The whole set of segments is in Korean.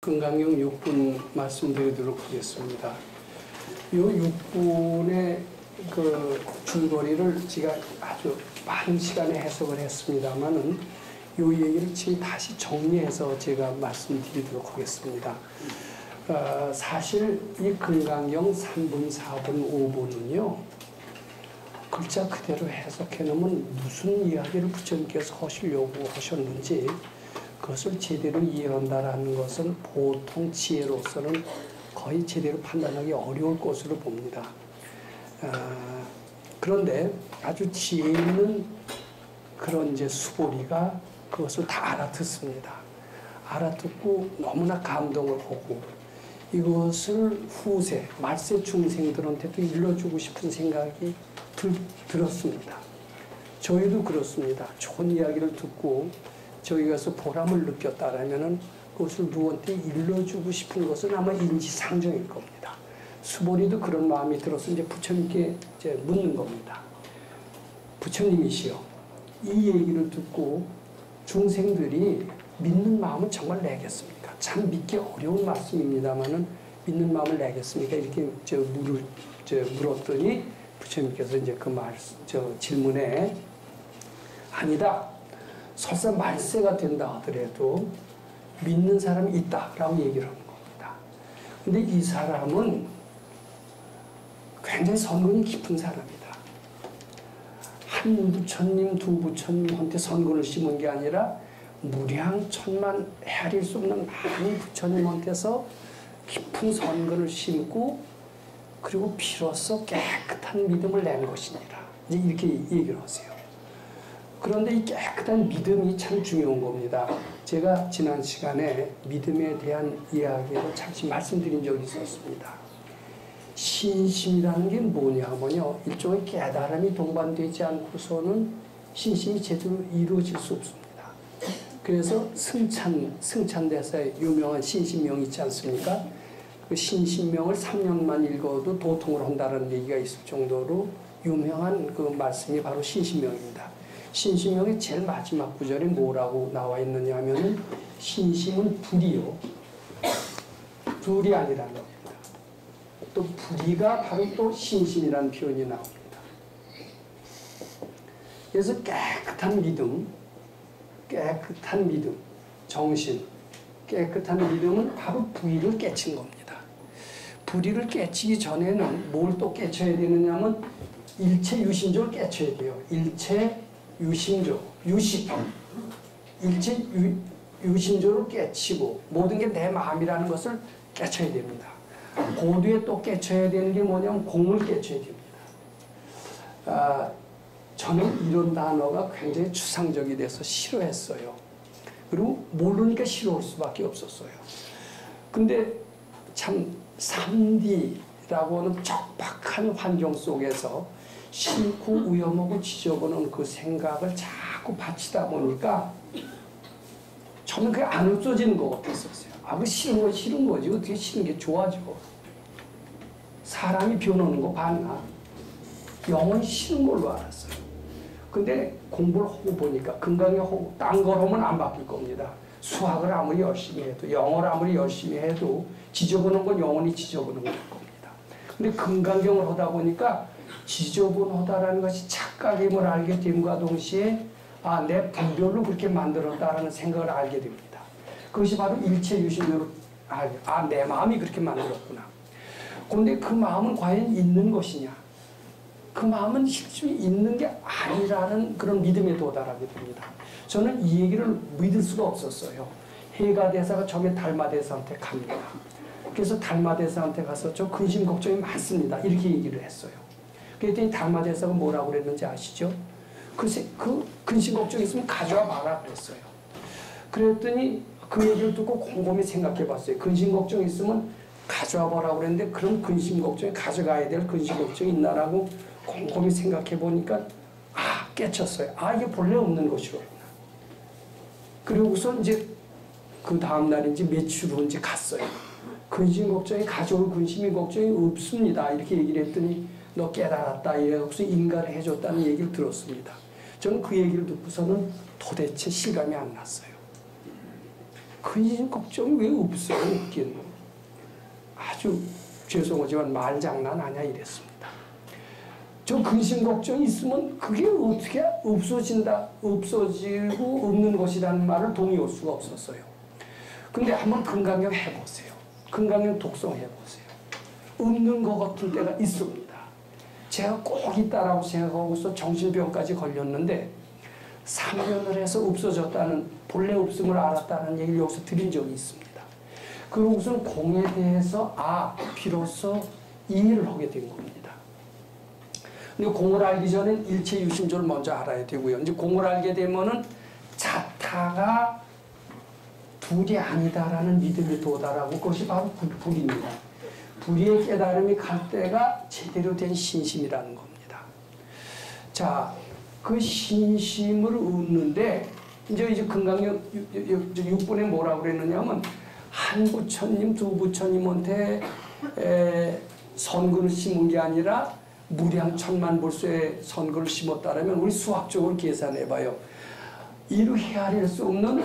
건강용 6분 말씀드리도록 하겠습니다. 이 6분의 그 줄거리를 제가 아주 많은 시간에 해석을 했습니다만은 이 얘기를 지금 다시 정리해서 제가 말씀드리도록 하겠습니다. 사실 이 건강용 3분, 4분, 5분은요, 글자 그대로 해석해 놓으면 무슨 이야기를 부처님께서 하시려고 하셨는지 그것을 제대로 이해한다라는 것은 보통 지혜로서는 거의 제대로 판단하기 어려울 것으로 봅니다. 그런데 아주 지혜 있는 그런 이제 수보리가 그것을 다 알아듣습니다. 알아듣고 너무나 감동을 하고 이것을 후세, 말세 중생들한테도 일러주고 싶은 생각이 들었습니다. 저희도 그렇습니다. 좋은 이야기를 듣고 저희가서 보람을 느꼈다라면은 그것을 누구한테 일러주고 싶은 것은 아마 인지상정일 겁니다. 수보리도 그런 마음이 들어서 이제 부처님께 이제 묻는 겁니다. 부처님이시여, 이 얘기를 듣고 중생들이 믿는 마음은 정말 내겠습니까? 참 믿기 어려운 말씀입니다만은 믿는 마음을 내겠습니까? 이렇게 물었더니 부처님께서 이제 그 질문에 아니다. 설사 말세가 된다 하더라도 믿는 사람이 있다라고 얘기를 하는 겁니다. 근데 이 사람은 굉장히 선근이 깊은 사람이다. 한 부처님, 두 부처님한테 선근을 심은 게 아니라 무량 천만 헤아릴 수 없는 많은 부처님한테서 깊은 선근을 심고 그리고 비로소 깨끗한 믿음을 낸 것이니라. 이제 이렇게 얘기를 하세요. 그런데 이 깨끗한 믿음이 참 중요한 겁니다. 제가 지난 시간에 믿음에 대한 이야기를 잠시 말씀드린 적이 있었습니다. 신심이라는 게 뭐냐면요, 일종의 깨달음이 동반되지 않고서는 신심이 제대로 이루어질 수 없습니다. 그래서 승찬대사에 유명한 신심명 있지 않습니까? 그 신심명을 3년만 읽어도 도통을 한다는 얘기가 있을 정도로 유명한 그 말씀이 바로 신심명입니다. 신심명의 제일 마지막 구절에 뭐라고 나와 있느냐 하면은 신심은 불이요. 불이 아니라는 겁니다. 또 불이가 바로 또 신심이라는 표현이 나옵니다. 그래서 깨끗한 믿음, 정신, 깨끗한 믿음은 바로 불의를 깨친 겁니다. 불의를 깨치기 전에는 뭘 또 깨쳐야 되느냐 하면 일체 유심조를 깨쳐야 돼요. 일체 유심조, 일체 유심조를 깨치고 모든 게 내 마음이라는 것을 깨쳐야 됩니다. 그 뒤에 또 깨쳐야 되는 게 뭐냐면 공을 깨쳐야 됩니다. 저는 이런 단어가 굉장히 추상적이 돼서 싫어했어요. 그리고 모르니까 싫어할 수밖에 없었어요. 근데 참 3D라고 하는 척박한 환경 속에서 싫고 위험하고 지저분한 그 생각을 자꾸 바치다 보니까 저는 그게 안 없어지는 것 같았었어요. 그 싫은 건 싫은 거지. 어떻게 싫은 게 좋아져. 사람이 변하는 거 봤나? 영원히 싫은 걸로 알았어요. 근데 공부를 하고 보니까 건강에 하고 딴 걸 하면 안 바뀔 겁니다. 수학을 아무리 열심히 해도 영어를 아무리 열심히 해도 지저분한 건 영원히 지저분한 걸 겁니다. 근데 건강경을 하다 보니까 지저분하다라는 것이 착각임을 알게 됨과 동시에 내 분별로 그렇게 만들었다라는 생각을 알게 됩니다. 그것이 바로 일체 유심으로 내 마음이 그렇게 만들었구나. 그런데 그 마음은 과연 있는 것이냐? 그 마음은 실질이 있는 게 아니라는 그런 믿음에 도달하게 됩니다. 저는 이 얘기를 믿을 수가 없었어요. 해가대사가 처음에 달마대사한테 갑니다. 그래서 달마대사한테 가서 저 근심 걱정이 많습니다. 이렇게 얘기를 했어요. 그랬더니 달마대사가 뭐라고 그랬는지 아시죠? 글쎄, 그 근심 걱정이 있으면 가져와 봐라 그랬어요. 그랬더니 그 얘기를 듣고 곰곰이 생각해 봤어요. 근심 걱정이 있으면 가져와 보라고 그랬는데 그럼 근심 걱정이 가져가야 될 근심 걱정이 있나라고 곰곰이 생각해 보니까 깨쳤어요. 이게 본래 없는 것이로구나. 그리고서 이제 그 다음날인지 며칠 후인지 갔어요. 근심 걱정이 가져올 근심이 걱정이 없습니다. 이렇게 얘기를 했더니 너 깨달았다 이래서 인가를 해줬다는 얘기를 들었습니다. 저는 그 얘기를 듣고서는 도대체 실감이 안 났어요. 근심 걱정이 왜 없어요? 없긴. 아주 죄송하지만 말장난 아니야 이랬습니다. 저 근심 걱정이 있으면 그게 어떻게 없어지고 없는 것이라는 말을 동의할 수가 없었어요. 근데 한번 건강경 해보세요. 건강경 독성 해보세요. 없는 것 같을 때가 있습니다. 제가 꼭 있다라고 생각하고서 정신병까지 걸렸는데 3년을 해서 없어졌다는, 본래 없음을 알았다는 얘기를 여기서 드린 적이 있습니다. 그러고서는 공에 대해서 비로소 이해를 하게 된 겁니다. 근데 공을 알기 전엔 일체 유심조를 먼저 알아야 되고요. 이제 공을 알게 되면은 자타가 둘이 아니다라는 믿음이 도달하고 그것이 바로 불입니다. 불의의 깨달음이 갈 때가 제대로 된 신심이라는 겁니다. 자, 그 신심을 얻는데 이제 금강경 6분에 뭐라고 그랬느냐면 한 부처님, 두 부처님한테 선근을 심은 게 아니라 무량 천만 불소에 선근을 심었다라면 우리 수학적으로 계산해봐요. 이루 헤아릴 수 없는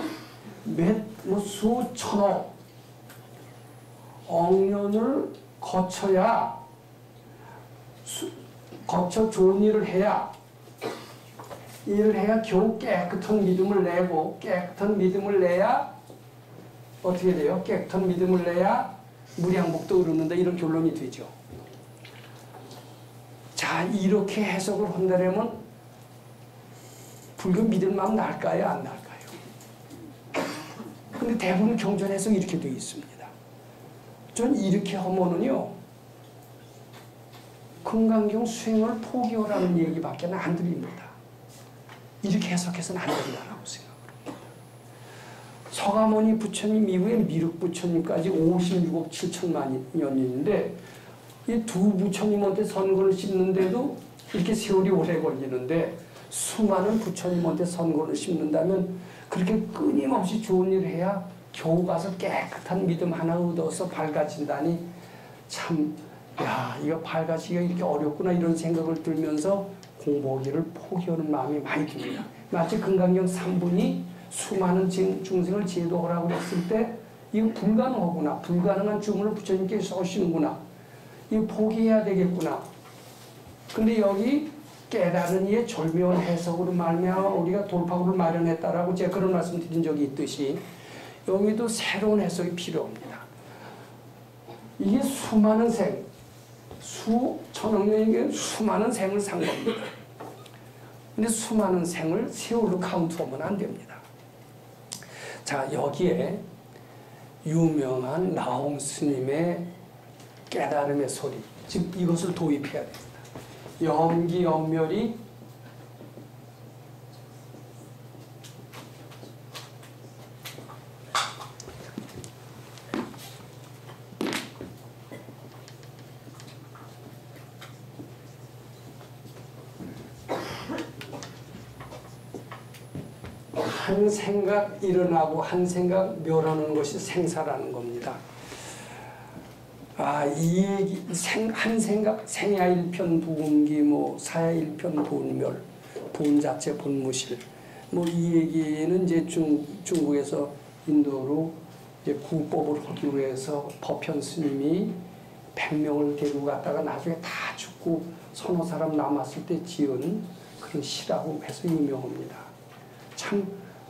수천억 억년을 거쳐 좋은 일을 해야 겨우 깨끗한 믿음을 내고, 깨끗한 믿음을 내야 어떻게 돼요? 깨끗한 믿음을 내야 무량복도 이루는다, 이런 결론이 되죠. 자, 이렇게 해석을 한다면 불교 믿을 마음 날까요? 안 날까요? 근데 대부분 경전 해석이 이렇게 되어 있습니다. 전 이렇게 하면은요, 금강경 수행을 포기하라는 얘기밖에 안 들립니다. 이렇게 해석해서는 안 된다라고 생각합니다. 서가모니 부처님 이후에 미륵 부처님까지 56억 7천만 년인데 이 두 부처님한테 선근을 씹는데도 이렇게 세월이 오래 걸리는데 수많은 부처님한테 선근을 씹는다면 그렇게 끊임없이 좋은 일을 해야 겨우 가서 깨끗한 믿음 하나 얻어서 밝아진다니 참, 이거 밝아지기가 이렇게 어렵구나 이런 생각을 들면서 공부하기를 포기하는 마음이 많이 듭니다. 마치 금강경 3분이 수많은 중생을 제도하라고 했을 때 이거 불가능하구나, 불가능한 주문을 부처님께서 하시는구나, 이거 포기해야 되겠구나. 근데 여기 깨달은 이의 절묘한 해석으로 말미암아 우리가 돌파구를 마련했다라고 제가 그런 말씀 드린 적이 있듯이 여기도 새로운 해석이 필요합니다. 이게 수많은 수천억 년이게 수많은 생을 산 겁니다. 근데 수많은 생을 세월로 카운트하면 안 됩니다. 자, 여기에 유명한 나홍 스님의 깨달음의 소리, 즉 이것을 도입해야 됩니다. 염기염멸이 한 생각 일어나고 한 생각 멸하는 것이 생사라는 겁니다. 이 얘기, 한 생각, 생야 일편 부음기, 사야 일편 본멸, 본 자체 본무실. 이 얘기는 이제 중국에서 인도로 이제 구법을 하기 위해서 법현 스님이 100명을 데리고 갔다가 나중에 다 죽고 서너 사람 남았을 때 지은 그런 시라고 해서 유명합니다. 참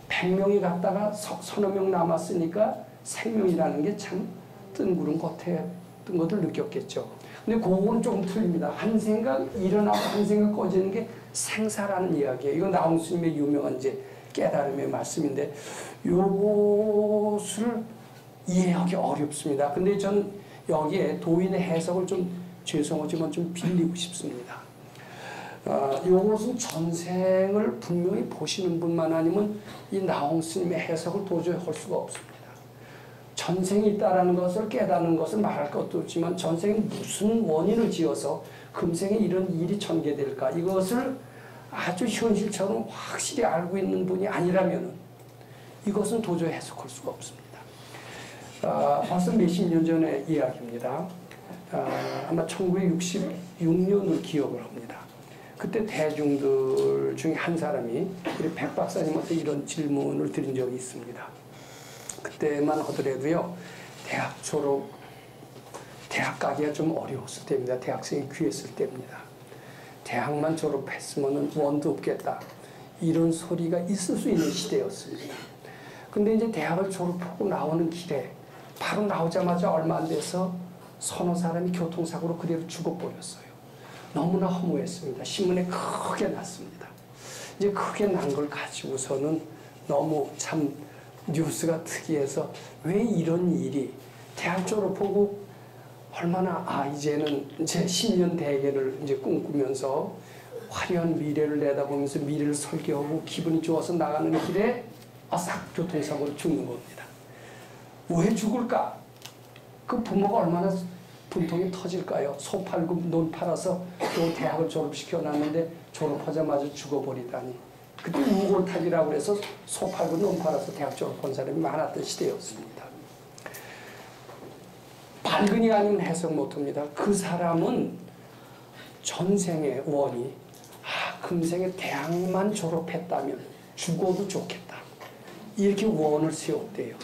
100명이 갔다가 서너 명 남았으니까 생명이라는 게 참 뜬구름 겉에 뜬 것을 느꼈겠죠. 근데 그거는 조금 틀립니다. 한 생각 일어나고 한 생각 꺼지는 게 생사라는 이야기예요. 이건 나홍 스님의 유명한 이제 깨달음의 말씀인데 요것을 이해하기 어렵습니다. 근데 전 여기에 도인의 해석을 좀 죄송하지만 좀 빌리고 싶습니다. 요것은 전생을 분명히 보시는 분만 아니면 이 나홍 스님의 해석을 도저히 할 수가 없습니다. 전생이 있다라는 것을 깨닫는 것을 말할 것도 없지만 전생에 무슨 원인을 지어서 금생에 이런 일이 전개될까, 이것을 아주 현실처럼 확실히 알고 있는 분이 아니라면 이것은 도저히 해석할 수가 없습니다. 벌써 몇십 년 전의 이야기입니다. 아마 1966년을 기억을 합니다. 그때 대중들 중에 한 사람이 우리 백 박사님한테 이런 질문을 드린 적이 있습니다. 그때만 하더라도요, 대학 가기가 좀 어려웠을 때입니다. 대학생이 귀했을 때입니다. 대학만 졸업했으면 원도 없겠다, 이런 소리가 있을 수 있는 시대였습니다. 근데 이제 대학을 졸업하고 나오는 길에 바로 나오자마자 얼마 안 돼서 서너 사람이 교통사고로 그대로 죽어버렸어요. 너무나 허무했습니다. 신문에 크게 났습니다. 이제 크게 난 걸 가지고서는 너무 참 뉴스가 특이해서, 왜 이런 일이, 대학 졸업하고 얼마나 이제는 제 10년 대계를 이제 꿈꾸면서 화려한 미래를 내다보면서 미래를 설계하고 기분이 좋아서 나가는 길에 싹 교통사고로 죽는 겁니다. 왜 죽을까? 그 부모가 얼마나 분통이 터질까요? 소 팔고 논 팔아서 또 대학을 졸업시켜놨는데 졸업하자마자 죽어버리다니. 그때 우골탑이라고 해서 소 팔고 논 팔아서 대학 졸업한 사람이 많았던 시대였습니다. 발근이 아니면 해석 못합니다. 그 사람은 전생의 원이, 금생에 대학만 졸업했다면 죽어도 좋겠다, 이렇게 원을 세웠대요.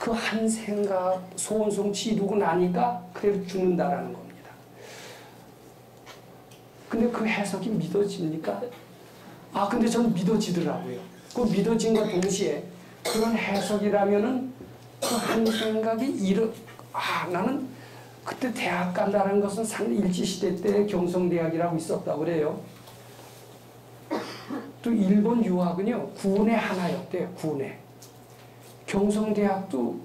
그 한 생각 소원성취 이루고 나니까 그래도 죽는다라는 겁니다. 근데 그 해석이 믿어집니까? 근데 저는 믿어지더라고요. 그 믿어진과 동시에 그런 해석이라면은 그 한 생각이 나는 그때 대학 간다는 것은 상당히 일제시대 때 경성대학이라고 있었다고 그래요. 또 일본 유학은요, 군의 하나였대요. 군의. 경성대학도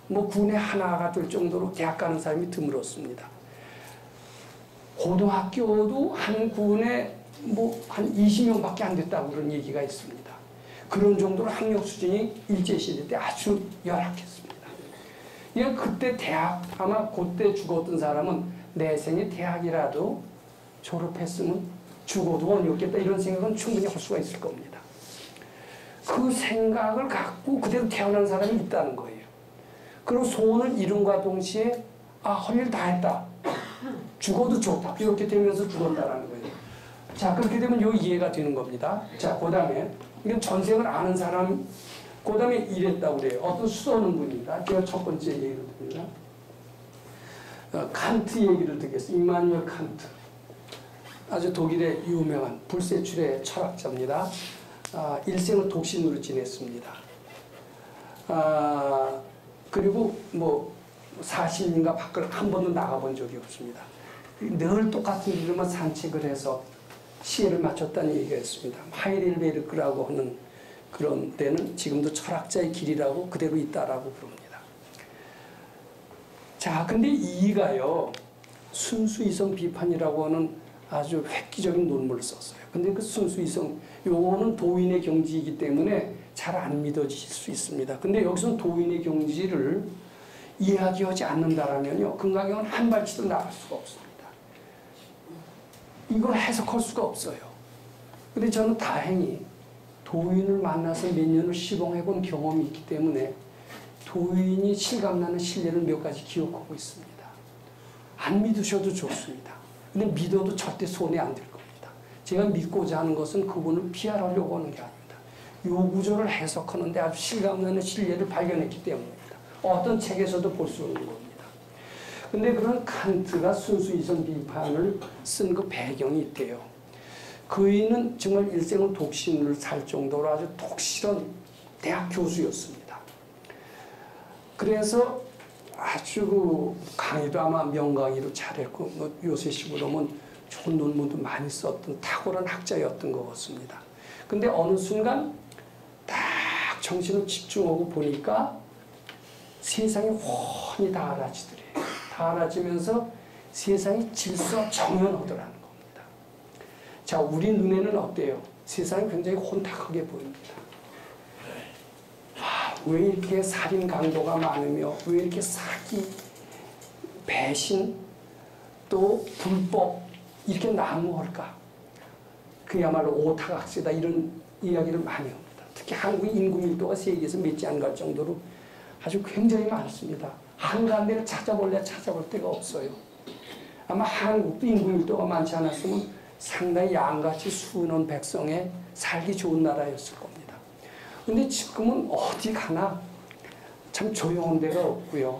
뭐 군의 하나가 될 정도로 대학 가는 사람이 드물었습니다. 고등학교도 한 군에 뭐 한 20명밖에 안 됐다고 그런 얘기가 있습니다. 그런 정도로 학력 수준이 일제시대 때 아주 열악했습니다. 그때 대학, 아마 그때 죽었던 사람은 내 생에 대학이라도 졸업했으면 죽어도 원이 없겠다, 이런 생각은 충분히 할 수가 있을 겁니다. 그 생각을 갖고 그대로 태어난 사람이 있다는 거예요. 그리고 소원을 이룬과 동시에 할 일 다 했다, 죽어도 좋다, 이렇게 되면서 죽었다라는 거예요. 자, 그렇게 되면 요 이해가 되는 겁니다. 자, 그 다음에 이건 전생을 아는 사람, 그 다음에 이랬다고 그래요. 어떤 수도는 분입니다. 제가 첫 번째 얘기를 듭니다. 칸트 얘기를 듣겠습니다. 임마누엘 칸트. 아주 독일의 유명한 불세출의 철학자입니다. 일생을 독신으로 지냈습니다. 그리고 뭐 40년가 밖을 한 번도 나가본 적이 없습니다. 늘 똑같은 길로만 산책을 해서 시해를 마쳤다는 얘기가 있습니다. 하이델베르크라고 하는 그런 데는 지금도 철학자의 길이라고 그대로 있다라고 부릅니다. 자, 근데 이가요, 순수이성 비판이라고 하는 아주 획기적인 논문을 썼어요. 근데 그 순수이성, 요거는 도인의 경지이기 때문에 잘 안 믿어지실 수 있습니다. 근데 여기서는 도인의 경지를 이야기하지 않는다라면요, 금강경은 한 발치도 나갈 수가 없습니다. 이걸 해석할 수가 없어요. 근데 저는 다행히 도인을 만나서 몇 년을 시봉해본 경험이 있기 때문에 도인이 실감나는 신뢰를 몇 가지 기억하고 있습니다. 안 믿으셔도 좋습니다. 근데 믿어도 절대 손해 안 될 겁니다. 제가 믿고자 하는 것은 그분을 피하려고 하는 게 아닙니다. 요 구조를 해석하는데 아주 실감나는 신뢰를 발견했기 때문입니다. 어떤 책에서도 볼 수 없는 겁니다. 근데 그런 칸트가 순수이성 비판을 쓴 그 배경이 있대요. 그이는 정말 일생을 독신을 살 정도로 아주 독실한 대학 교수였습니다. 그래서 아주 강의도 아마 명강의로 잘했고, 뭐 요새식으로 하면 좋은 논문도 많이 썼던 탁월한 학자였던 것 같습니다. 근데 어느 순간 딱 정신을 집중하고 보니까 세상이 훤히 다 알아지더래요. 다 알아지면서 세상이 질서 정연하더라는 겁니다. 자, 우리 눈에는 어때요? 세상이 굉장히 혼탁하게 보입니다. 왜 이렇게 살인 강도가 많으며, 왜 이렇게 사기, 배신, 또 불법 이렇게 난무할까? 그야말로 오타각세다, 이런 이야기를 많이 합니다. 특히 한국의 인구 밀도가 세계에서 맺지 안 갈 정도로 아주 굉장히 많습니다. 한가운데를 찾아볼 데가 없어요. 아마 한국도 인구 밀도가 많지 않았으면 상당히 양같이 수놓은 백성에 살기 좋은 나라였을 겁니다. 근데 지금은 어디 가나 참 조용한 데가 없고요.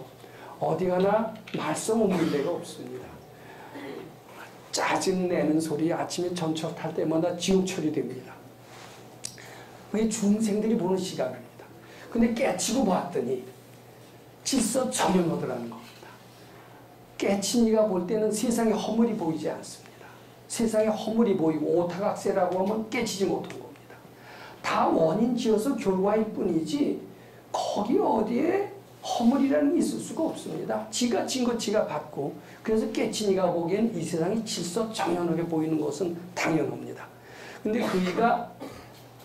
어디 가나 말썽 없는 데가 없습니다. 짜증내는 소리 아침에 전철 탈 때마다 지옥철이 됩니다. 그게 중생들이 보는 시각입니다. 근데 깨치고 봤더니 질서정연하더라는 겁니다. 깨친 이가 볼 때는 세상에 허물이 보이지 않습니다. 세상에 허물이 보이고 오타각세라고 하면 깨치지 못한 겁니다. 다 원인 지어서 결과일 뿐이지 거기 어디에 허물이라는 게 있을 수가 없습니다. 지가 진 것 지가 받고 그래서 깨친 이가 보기엔 이 세상이 질서정연하게 보이는 것은 당연합니다. 근데 그이가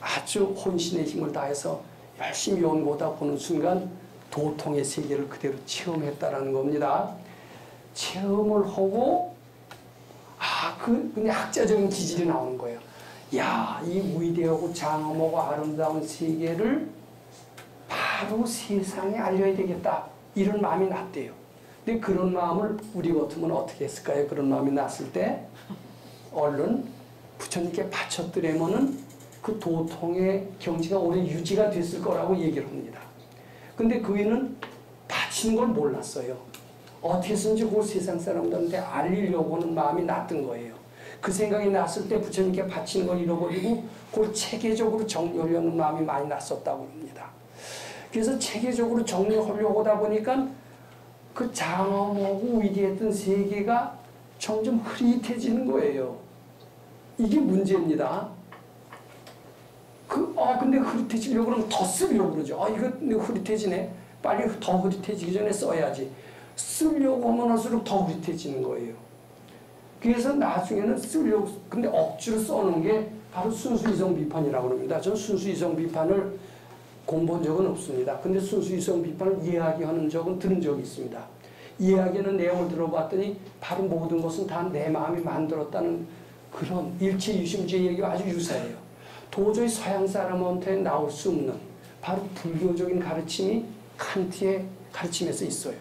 아주 혼신의 힘을 다해서 열심히 연구하다 보는 순간 도통의 세계를 그대로 체험했다라는 겁니다. 체험을 하고 근데 학자적인 기질이 나오는 거예요. 야, 이 위대하고 장엄하고 아름다운 세계를 바로 세상에 알려야 되겠다. 이런 마음이 났대요. 근데 그런 마음을 우리 같으면 어떻게 했을까요? 그런 마음이 났을 때 얼른 부처님께 바쳤더라면은 그 도통의 경지가 오래 유지가 됐을 거라고 얘기를 합니다. 근데 그이는 바치는 걸 몰랐어요. 어떻게 해서든지 그 세상 사람들한테 알리려고 하는 마음이 났던 거예요. 그 생각이 났을 때 부처님께 바치는 걸 잃어버리고 그걸 체계적으로 정리하려는 마음이 많이 났었다고 합니다. 그래서 체계적으로 정리하려고 하다 보니까 그 장엄하고 위대했던 세계가 점점 흐릿해지는 거예요. 이게 문제입니다. 근데 흐릿해지려고 그러면 더 쓰려고 그러죠. 이거 흐릿해지네. 빨리 더 흐릿해지기 전에 써야지. 쓰려고 하면 할수록 더 흐릿해지는 거예요. 그래서 나중에는 쓰려고, 근데 억지로 써놓은 게 바로 순수이성 비판이라고 합니다. 저는 순수이성 비판을 공부한 적은 없습니다. 근데 순수이성 비판을 이야기하는 적은 들은 적이 있습니다. 이야기하는 내용을 들어봤더니 바로 모든 것은 다 내 마음이 만들었다는 그런 일체유심주의 얘기가 아주 유사해요. 도저히 서양 사람한테 나올 수 없는 바로 불교적인 가르침이 칸트의 가르침에서 있어요.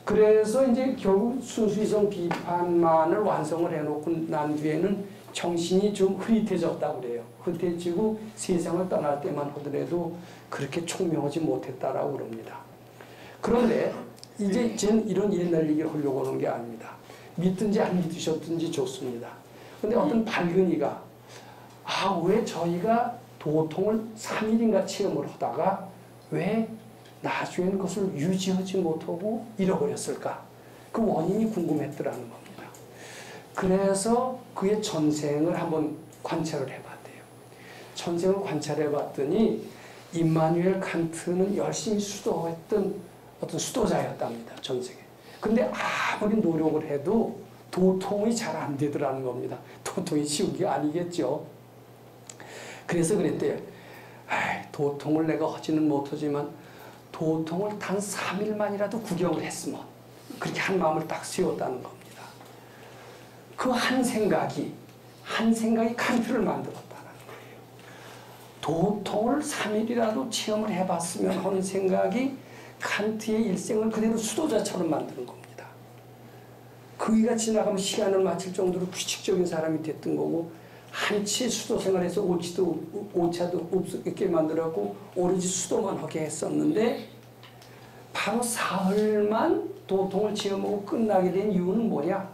그래서 이제 결국 순수이성 비판만을 완성을 해놓고 난 뒤에는 정신이 좀 흐릿해졌다고 그래요. 흐릿해지고 세상을 떠날 때만 하더라도 그렇게 총명하지 못했다라고 그럽니다. 그런데 이제 저는 이런 옛날 얘기를 하려고 하는 게 아닙니다. 믿든지 안 믿으셨든지 좋습니다. 근데 어떤 밝은 이가 왜 저희가 도통을 3일인가 체험을 하다가 왜 나중에는 그것을 유지하지 못하고 잃어버렸을까? 그 원인이 궁금했더라는 겁니다. 그래서 그의 전생을 한번 관찰을 해봤대요. 전생을 관찰해봤더니 임마누엘 칸트는 열심히 수도했던 어떤 수도자였답니다. 전생에. 근데 아무리 노력을 해도 도통이 잘 안 되더라는 겁니다. 도통이 쉬운 게 아니겠죠. 그래서 그랬대요. 도통을 내가 하지는 못하지만 도통을 단 3일만이라도 구경을 했으면 그렇게 한 마음을 딱 세웠다는 겁니다. 그 한 생각이 칸트를 만들었다는 거예요. 도통을 3일이라도 체험을 해봤으면 하는 생각이 칸트의 일생을 그대로 수도자처럼 만드는 겁니다. 그이가 지나가면 시간을 마칠 정도로 규칙적인 사람이 됐던 거고 한치 수도 생활에서 오차도 없게 만들었고 오로지 수도만 하게 했었는데 바로 사흘만 도통을 체험하고 끝나게 된 이유는 뭐냐?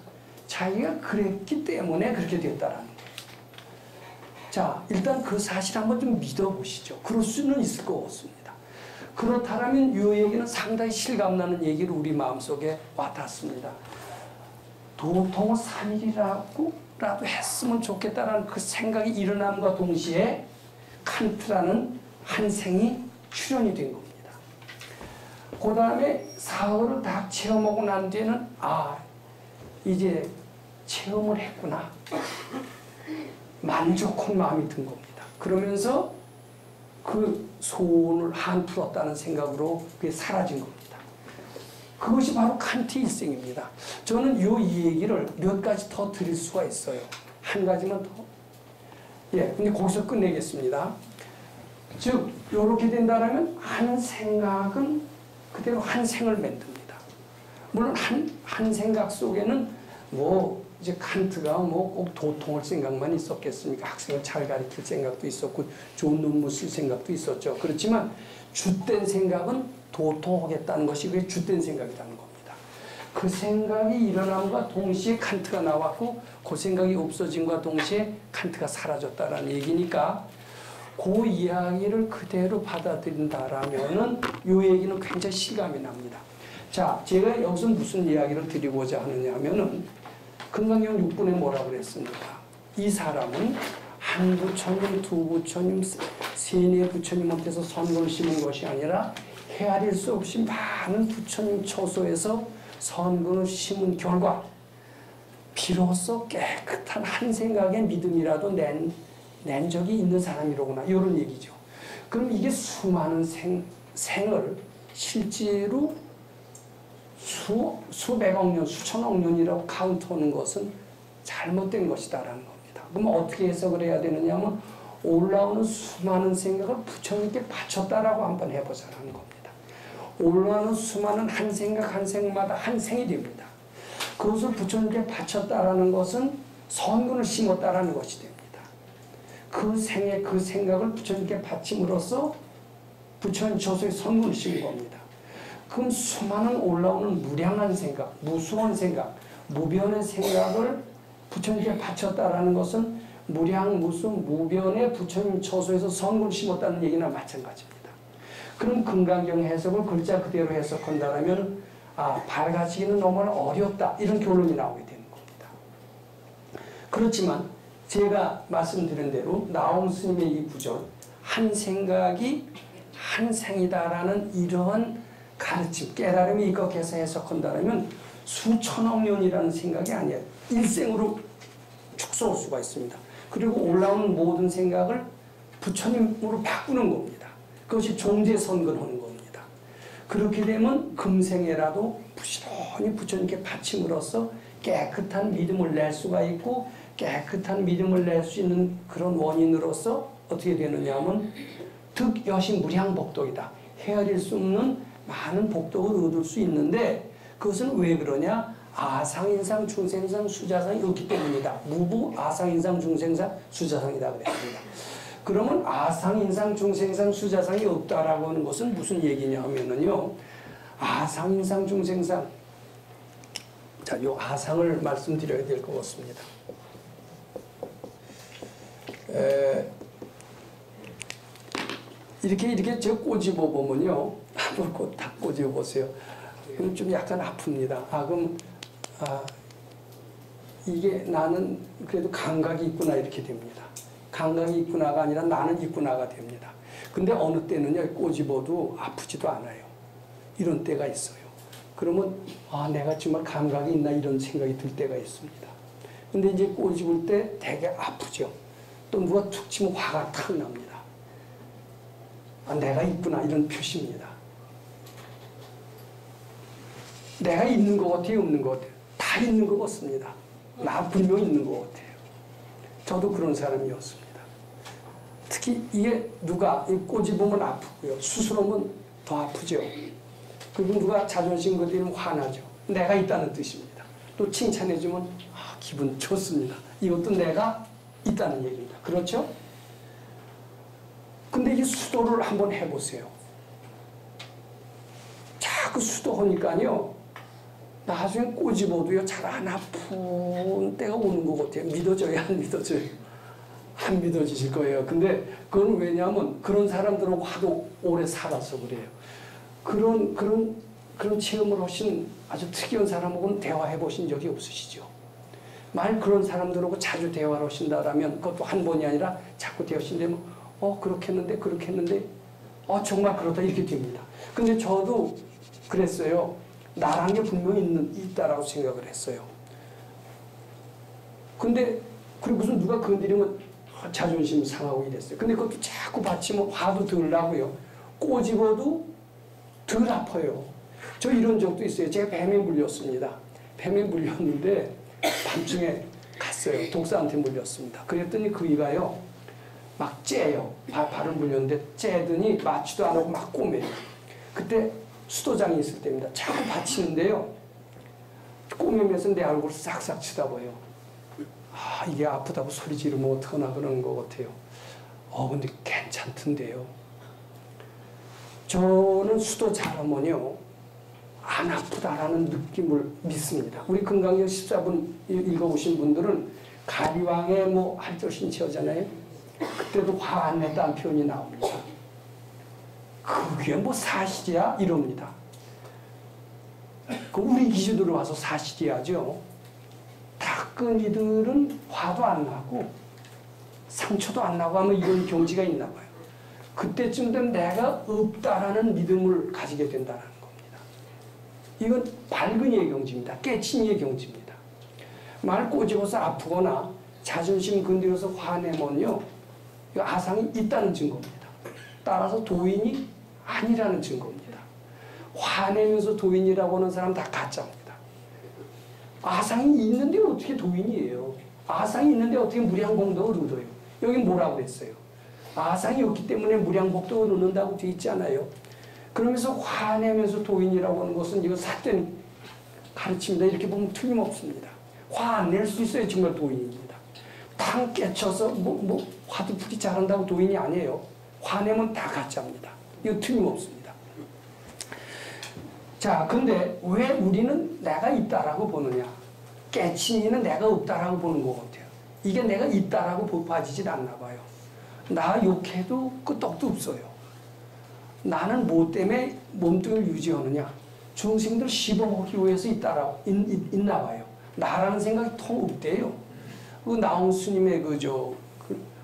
자기가 그랬기 때문에 그렇게 됐다라는 거예요. 자, 일단 그 사실 한번 좀 믿어보시죠. 그럴 수는 있을 것 같습니다. 그렇다면 이 얘기는 상당히 실감나는 얘기를 우리 마음속에 와닿습니다. 도통을 3일이라도 했으면 좋겠다라는 그 생각이 일어남과 동시에 칸트라는 한 생이 출현이 된 겁니다. 그 다음에 사흘을 다 체험하고 난 뒤에는 이제 체험을 했구나. 만족한 마음이 든 겁니다. 그러면서 그 소원을 한풀었다는 생각으로 그게 사라진 겁니다. 그것이 바로 칸트 일생입니다. 저는 이 얘기를 몇 가지 더 드릴 수가 있어요. 한 가지만 더. 근데 거기서 끝내겠습니다. 즉, 이렇게 된다면 한 생각은 그대로 한 생을 만듭니다. 물론 한 생각 속에는 이제 칸트가 꼭 도통할 생각만 있었겠습니까? 학생을 잘 가르칠 생각도 있었고 좋은 논문 쓸 생각도 있었죠. 그렇지만 주된 생각은 도통하겠다는 것이 그게 주된 생각이라는 겁니다. 그 생각이 일어남과 동시에 칸트가 나왔고 그 생각이 없어짐과 동시에 칸트가 사라졌다는 얘기니까 그 이야기를 그대로 받아들인다라면은 이 얘기는 굉장히 실감이 납니다. 자, 제가 여기서 무슨 이야기를 드리고자 하느냐 하면은 금강경 6분에 뭐라고 그랬습니까? 이 사람은 한 부처님, 두 부처님, 세네 부처님한테서 선근을 심은 것이 아니라 헤아릴 수 없이 많은 부처님 처소에서 선근을 심은 결과 비로소 깨끗한 한 생각의 믿음이라도 낸 적이 있는 사람이로구나, 이런 얘기죠. 그럼 이게 수많은 생을 실제로 수백억 년, 수천억 년이라고 카운트하는 것은 잘못된 것이다라는 겁니다. 그럼 어떻게 해석을 해야 되느냐 하면 올라오는 수많은 생각을 부처님께 바쳤다라고 한번 해보자는 겁니다. 올라오는 수많은 한 생각 한 생마다 한 생이 됩니다. 그것을 부처님께 바쳤다라는 것은 선근을 심었다라는 것이 됩니다. 그 생에 그 생각을 부처님께 바침으로써 부처님 저소에 선근을 심은 겁니다. 그럼 수많은 올라오는 무량한 생각, 무수한 생각, 무변의 생각을 부처님께 바쳤다라는 것은 무량, 무수, 무변의 부처님 처소에서 선근을 심었다는 얘기나 마찬가지입니다. 그럼 금강경 해석을 글자 그대로 해석한다면 밝아지기는 너무 어렵다, 이런 결론이 나오게 되는 겁니다. 그렇지만 제가 말씀드린 대로 나홍 스님의 이 구절, 한 생각이 한 생이다라는 이러한 가르침, 깨달음이 입각해서 해석한다면 수천억 년이라는 생각이 아니에요. 일생으로 축소할 수가 있습니다. 그리고 올라오는 모든 생각을 부처님으로 바꾸는 겁니다. 그것이 종제선근하는 겁니다. 그렇게 되면 금생에라도 부지런히 부처님께 바침으로써 깨끗한 믿음을 낼 수가 있고, 깨끗한 믿음을 낼 수 있는 그런 원인으로서 어떻게 되느냐 하면 득여시 무량복덕이다. 헤아릴 수 없는 많은 복덕을 얻을 수 있는데, 그것은 왜 그러냐? 아상인상 중생상 수자상이 없기 때문이다. 무부 아상인상 중생상 수자상이다 그랬습니다. 그러면 아상인상 중생상 수자상이 없다라고 하는 것은 무슨 얘기냐 하면은요, 아상인상 중생상, 자, 요 아상을 말씀드려야 될 것 같습니다. 이렇게 저 꼬집어 보면요, 한번 다 꼬집어 보세요. 좀 약간 아픕니다. 이게 나는 그래도 감각이 있구나, 이렇게 됩니다. 감각이 있구나가 아니라 나는 있구나가 됩니다. 근데 어느 때는요, 꼬집어도 아프지도 않아요. 이런 때가 있어요. 그러면 내가 정말 감각이 있나, 이런 생각이 들 때가 있습니다. 근데 이제 꼬집을 때 되게 아프죠. 또 누가 툭 치면 화가 탁 납니다. 내가 있구나, 이런 표시입니다. 내가 있는 것 같아요, 없는 것 같아요? 다 있는 것 같습니다. 나 분명히 있는 것 같아요. 저도 그런 사람이었습니다. 특히 이게 누가 꼬집으면 아프고요, 수술하면 더 아프죠. 그리고 누가 자존심 건드리면 화나죠. 내가 있다는 뜻입니다. 또 칭찬해주면 기분 좋습니다. 이것도 내가 있다는 얘기입니다. 그렇죠? 근데 이 수도를 한번 해보세요. 자꾸 수도하니까요, 나중에 꼬집어도요, 잘 안 아픈 때가 오는 것 같아요. 믿어져요, 안 믿어져요? 안 믿어지실 거예요. 근데 그건 왜냐하면 그런 사람들하고 하도 오래 살아서 그래요. 그런 체험을 하신 아주 특이한 사람하고는 대화해 보신 적이 없으시죠? 만약 그런 사람들하고 자주 대화를 하신다라면, 그것도 한 번이 아니라 자꾸 대화하신다면, 그렇게 했는데, 정말 그렇다, 이렇게 됩니다. 근데 저도 그랬어요. 나라는 게 분명히 있다라고 생각을 했어요. 근데, 그리고 무슨 누가 건드리면 자존심 상하고 이랬어요. 근데 그것도 자꾸 받치면 화도 덜 나고요, 꼬집어도 덜 아파요. 저 이런 적도 있어요. 제가 뱀에 물렸습니다. 뱀에 물렸는데 밤중에 갔어요. 독사한테 물렸습니다. 그랬더니 그 이가요, 막 째요. 발을 물렸는데 째더니 맞지도 안 하고 막 꼬매요. 그때 수도장이 있을 때입니다. 자꾸 받치는데요, 꼬매면서 내 얼굴을 싹싹 쳐다봐요. 이게 아프다고 소리 지르면 어떡하나 그러는 것 같아요. 근데 괜찮던데요. 저는 수도 잘하면요 안 아프다라는 느낌을 믿습니다. 우리 금강경 14분 읽어보신 분들은 가리왕의 뭐 할절신치하잖아요. 그때도 화 안 냈다는 표현이 나옵니다. 그게 뭐 사실이야? 이럽니다. 그 우리 기준으로 와서 사실이야죠. 닭끈이들은 화도 안 나고 상처도 안 나고 하면 이런 경지가 있나 봐요. 그때쯤 되면 내가 없다라는 믿음을 가지게 된다는 겁니다. 이건 밝은이의 경지입니다. 깨친이의 경지입니다. 말 꼬집어서 아프거나 자존심 건드려서 화내면요 아상이 있다는 증거입니다. 따라서 도인이 아니라는 증거입니다. 화내면서 도인이라고 하는 사람 다 가짜입니다. 아상이 있는데 어떻게 도인이에요? 아상이 있는데 어떻게 무량공덕을 얻어요? 여기 뭐라고 그랬어요? 아상이 없기 때문에 무량복덕을 얻는다고 되어 있지 않아요? 그러면서 화내면서 도인이라고 하는 것은 이거 삿된 가르침이다. 이렇게 보면 틀림없습니다. 화 안 낼 수 있어야 정말 도인입니다. 탕 깨쳐서 화두풀이 잘한다고 도인이 아니에요. 화내면 다 가짜입니다. 이거 틀림없습니다. 자, 근데 왜 우리는 내가 있다라고 보느냐? 깨친이는 내가 없다라고 보는 것 같아요. 이게 내가 있다라고 봐지질 않나 봐요. 나 욕해도 끄떡도 없어요. 나는 뭐 때문에 몸뚱이를 유지하느냐? 중생들 씹어먹기 위해서 있나 봐요. 나라는 생각이 통 없대요. 그 나온 스님의 그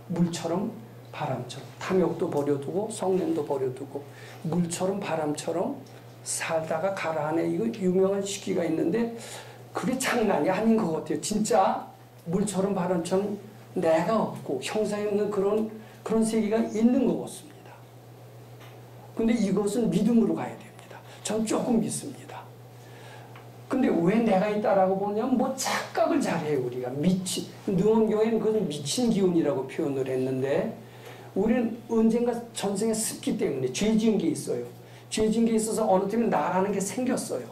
물처럼 바람처럼 탐욕도 버려두고 성냄도 버려두고 물처럼 바람처럼 살다가 가라앉네. 이거 유명한 시기가 있는데 그게 장난이 아닌 것 같아요. 진짜 물처럼 바람처럼 내가 없고 형상이 없는 그런 세계가 있는 것 같습니다. 근데 이것은 믿음으로 가야 됩니다. 전 조금 믿습니다. 근데 왜 내가 있다라고 보냐면 뭐 착각을 잘해요. 우리가 능원경에는 그것을 미친 기운이라고 표현을 했는데 우리는 언젠가 전생에 습기 때문에 죄 지은 게 있어요. 죄 지은 게 있어서 어느 때는 나라는 게 생겼어요.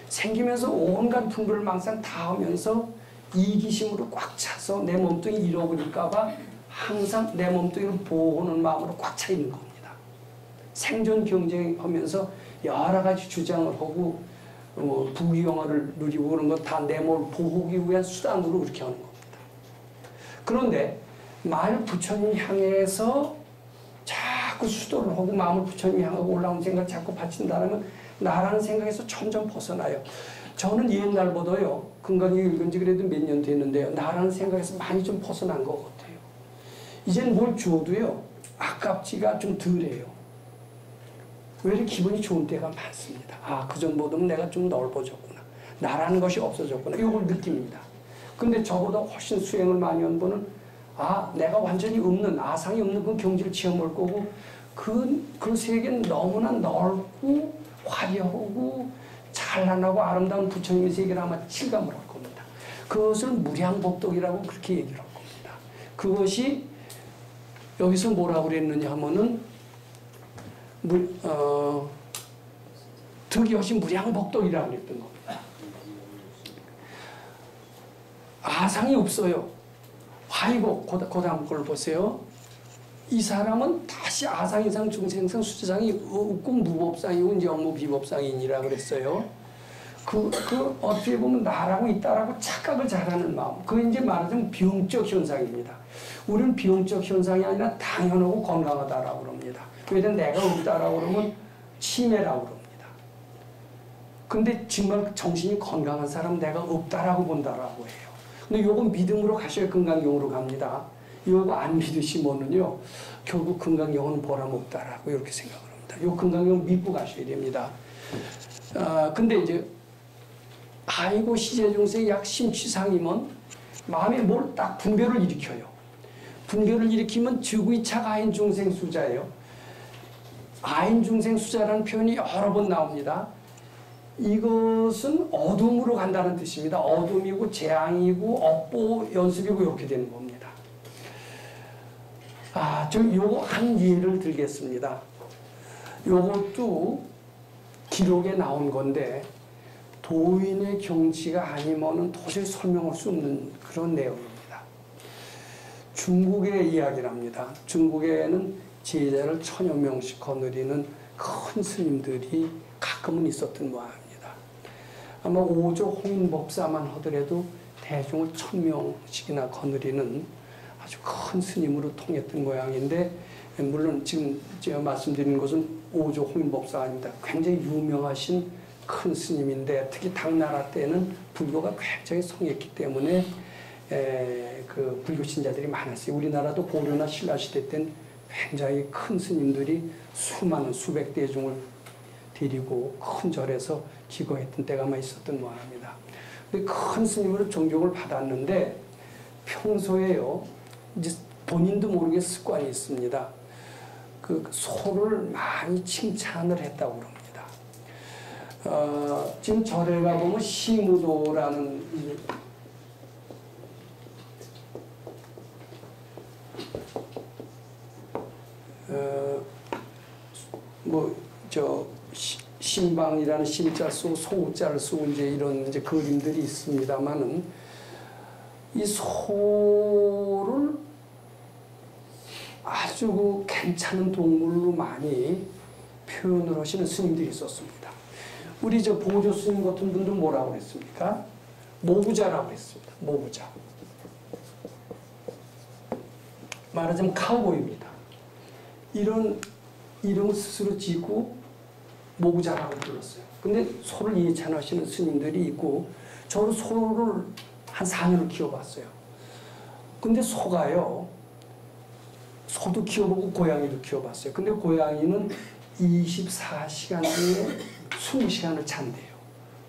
생기면서 온갖 분별망상 다 하면서 이기심으로 꽉 차서 내 몸뚱이 잃어버릴까 봐 항상 내 몸뚱이를 보호하는 마음으로 꽉 차 있는 겁니다. 생존 경쟁하면서 여러 가지 주장을 하고 부귀영화를 누리고 그런 거 다 내 몸을 보호하기 위한 수단으로 그렇게 하는 겁니다. 그런데 만약 부처님 향해서 자꾸 수도를 하고 마음을 부처님 향하고 올라오는 생각을 자꾸 바친다면 나라는 생각에서 점점 벗어나요. 저는 옛날보다요 금강경 읽은 지 그래도 몇 년 됐는데요 나라는 생각에서 많이 좀 벗어난 것 같아요. 이제는 뭘 주어도요 아깝지가 좀 덜해요. 왜 이렇게 기분이 좋은 때가 많습니다. 아, 그전보다는 내가 좀 넓어졌구나. 나라는 것이 없어졌구나. 이걸 느낍니다. 근데 저보다 훨씬 수행을 많이 한 분은 아, 내가 완전히 없는, 아상이 없는 그 경지를 체험할 거고 그 세계는 너무나 넓고 화려하고 찬란하고 아름다운 부처님의 세계를 아마 실감을 할 겁니다. 그것을 무량복덕이라고 그렇게 얘기를 할 겁니다. 그것이 여기서 뭐라고 그랬느냐 하면은 득이 없이 무량복덕이라고 그랬던 겁니다. 아상이 없어요. 아이고, 그 다음 걸 보세요. 이 사람은 다시 아상이상 중생상 수제상이 없고 무법상이고 이제 영무비법상이니라 그랬어요. 어떻게 보면 나라고 있다라고 착각을 잘하는 마음. 그게 이제 말하자면 병적 현상입니다. 우리는 병적 현상이 아니라 당연하고 건강하다라고 그럽니다. 왜냐면 내가 없다라고 그러면 치매라고 그럽니다. 근데 정말 정신이 건강한 사람 내가 없다라고 본다라고 해요. 근데 요건 믿음으로 가셔야 금강경으로 갑니다. 요거 안 믿으시면은요, 결국 금강경은 보람없다라고 이렇게 생각을 합니다. 요 금강경 믿고 가셔야 됩니다. 근데 이제, 아이고, 시제중생 약 심취상이면 마음에 뭘 딱 분별을 일으켜요. 분별을 일으키면 즉위착 아인중생 수자예요. 아인중생 수자라는 표현이 여러 번 나옵니다. 이것은 어둠으로 간다는 뜻입니다. 어둠이고 재앙이고 업보 연습이고 이렇게 되는 겁니다. 저 요거 한 예를 들겠습니다. 요것도 기록에 나온 건데 도인의 경지가 아니면은 도저히 설명할 수 없는 그런 내용입니다. 중국의 이야기랍니다. 중국에는 제자를 1000여 명씩 거느리는 큰 스님들이 가끔은 있었던 모양입니다. 아마 오조 홍인법사만 하더라도 대중을 1000명씩이나 거느리는 아주 큰 스님으로 통했던 모양인데, 물론 지금 제가 말씀드리는 것은 오조 홍인법사가 아닙니다. 굉장히 유명하신 큰 스님인데, 특히 당나라 때는 불교가 굉장히 성했기 때문에 그 불교 신자들이 많았어요. 우리나라도 고려나 신라시대 때는 굉장히 큰 스님들이 수많은 수백 대중을 데리고 큰 절에서 기거했던 때가 많이 있었던 모양입니다. 큰 스님으로 존경을 받았는데, 평소에요, 이제 본인도 모르게 습관이 있습니다. 그 소를 많이 칭찬을 했다고 그럽니다. 지금 절에 가보면 시무도라는 신방이라는 심자 쓰고 소자를 쓰고 이제 그림들이 있습니다만은, 이 소를 아주 괜찮은 동물로 많이 표현을 하시는 스님들이 있었습니다. 우리 보조 스님 같은 분들 뭐라고 그랬습니까? 모부자라고 그랬습니다. 모부자. 말하자면 카우보이입니다. 이런 이름을 스스로 짓고 모부자라고 불렀어요. 근데 소를 예찬하시는 스님들이 있고, 저는 소를 한 4년을 키워봤어요. 근데 소가요, 소도 키워보고 고양이도 키워봤어요. 근데 고양이는 24시간 중에 20시간을 잔대요.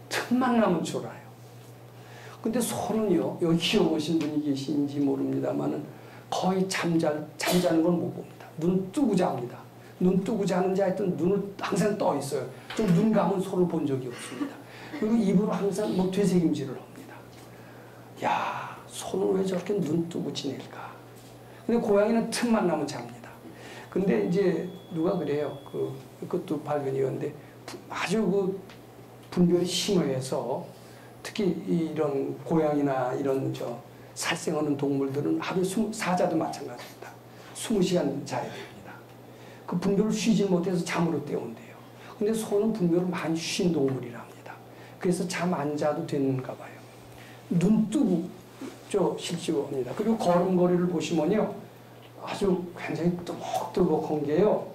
틈만 나면 졸아요. 근데 소는요, 여기 키워보신 분이 계신지 모릅니다만은 거의 잠자는 걸 못 봅니다. 눈 뜨고 잡니다. 눈 뜨고 자는지 하여튼 눈을 항상 떠 있어요. 좀 눈 감은 소를 본 적이 없습니다. 그리고 입으로 항상 되새김질을 합니다. 야, 소는 왜 저렇게 눈 뜨고 지낼까? 근데 고양이는 틈만 나면 잡니다. 근데 이제 누가 그래요. 그것도 발견이었는데, 아주 분별이 심해서 특히 이런 고양이나 이런 살생하는 동물들은 하루에 사자도 마찬가지입니다. 20시간 자야 됩니다. 그 분별을 쉬지 못해서 잠으로 때운대요. 근데 소는 분별을 많이 쉰 동물이랍니다. 그래서 잠 안 자도 되는가 봐요. 눈 뜨고 실지합니다. 그리고 걸음걸이를 보시면요, 아주 굉장히 뜨벅뜨벅한 게요,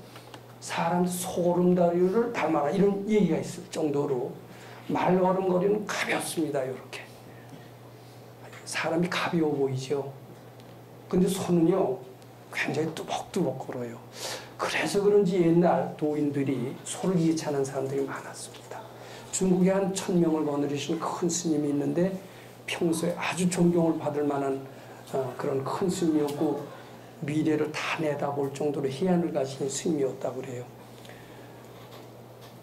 사람 소름다리를 닮아라 이런 얘기가 있을 정도로 말걸음걸이는 가볍습니다. 이렇게 사람이 가벼워 보이죠. 근데 소는요 굉장히 뚜벅뚜벅 걸어요. 그래서 그런지 옛날 도인들이 소를 예찬한 사람들이 많았습니다. 중국에 한 1000명을 거느리신 큰 스님이 있는데, 평소에 아주 존경을 받을 만한 그런 큰 스님이었고, 미래를 다 내다볼 정도로 희안을 가진 스님이었다고 그래요.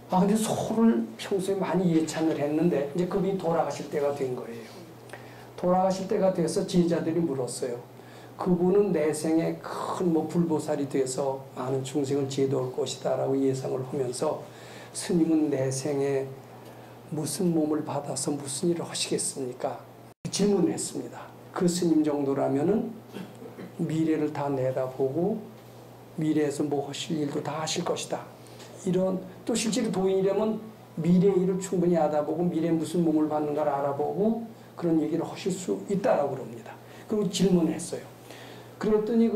근데 소를 평소에 많이 예찬을 했는데, 이제 그분이 돌아가실 때가 된 거예요. 돌아가실 때가 돼서 제자들이 물었어요. 그분은 내생에 큰 불보살이 돼서 많은 중생을 제도할 것이다 라고 예상을 하면서, 스님은 내생에 무슨 몸을 받아서 무슨 일을 하시겠습니까? 질문을 했습니다. 그 스님 정도라면은 미래를 다 내다보고 미래에서 뭐 하실 일도 다 하실 것이다. 이런, 또 실제로 도인이라면 미래의 일을 충분히 알아보고 미래에 무슨 몸을 받는가를 알아보고 그런 얘기를 하실 수 있다라고 그럽니다. 그리고 질문을 했어요. 그랬더니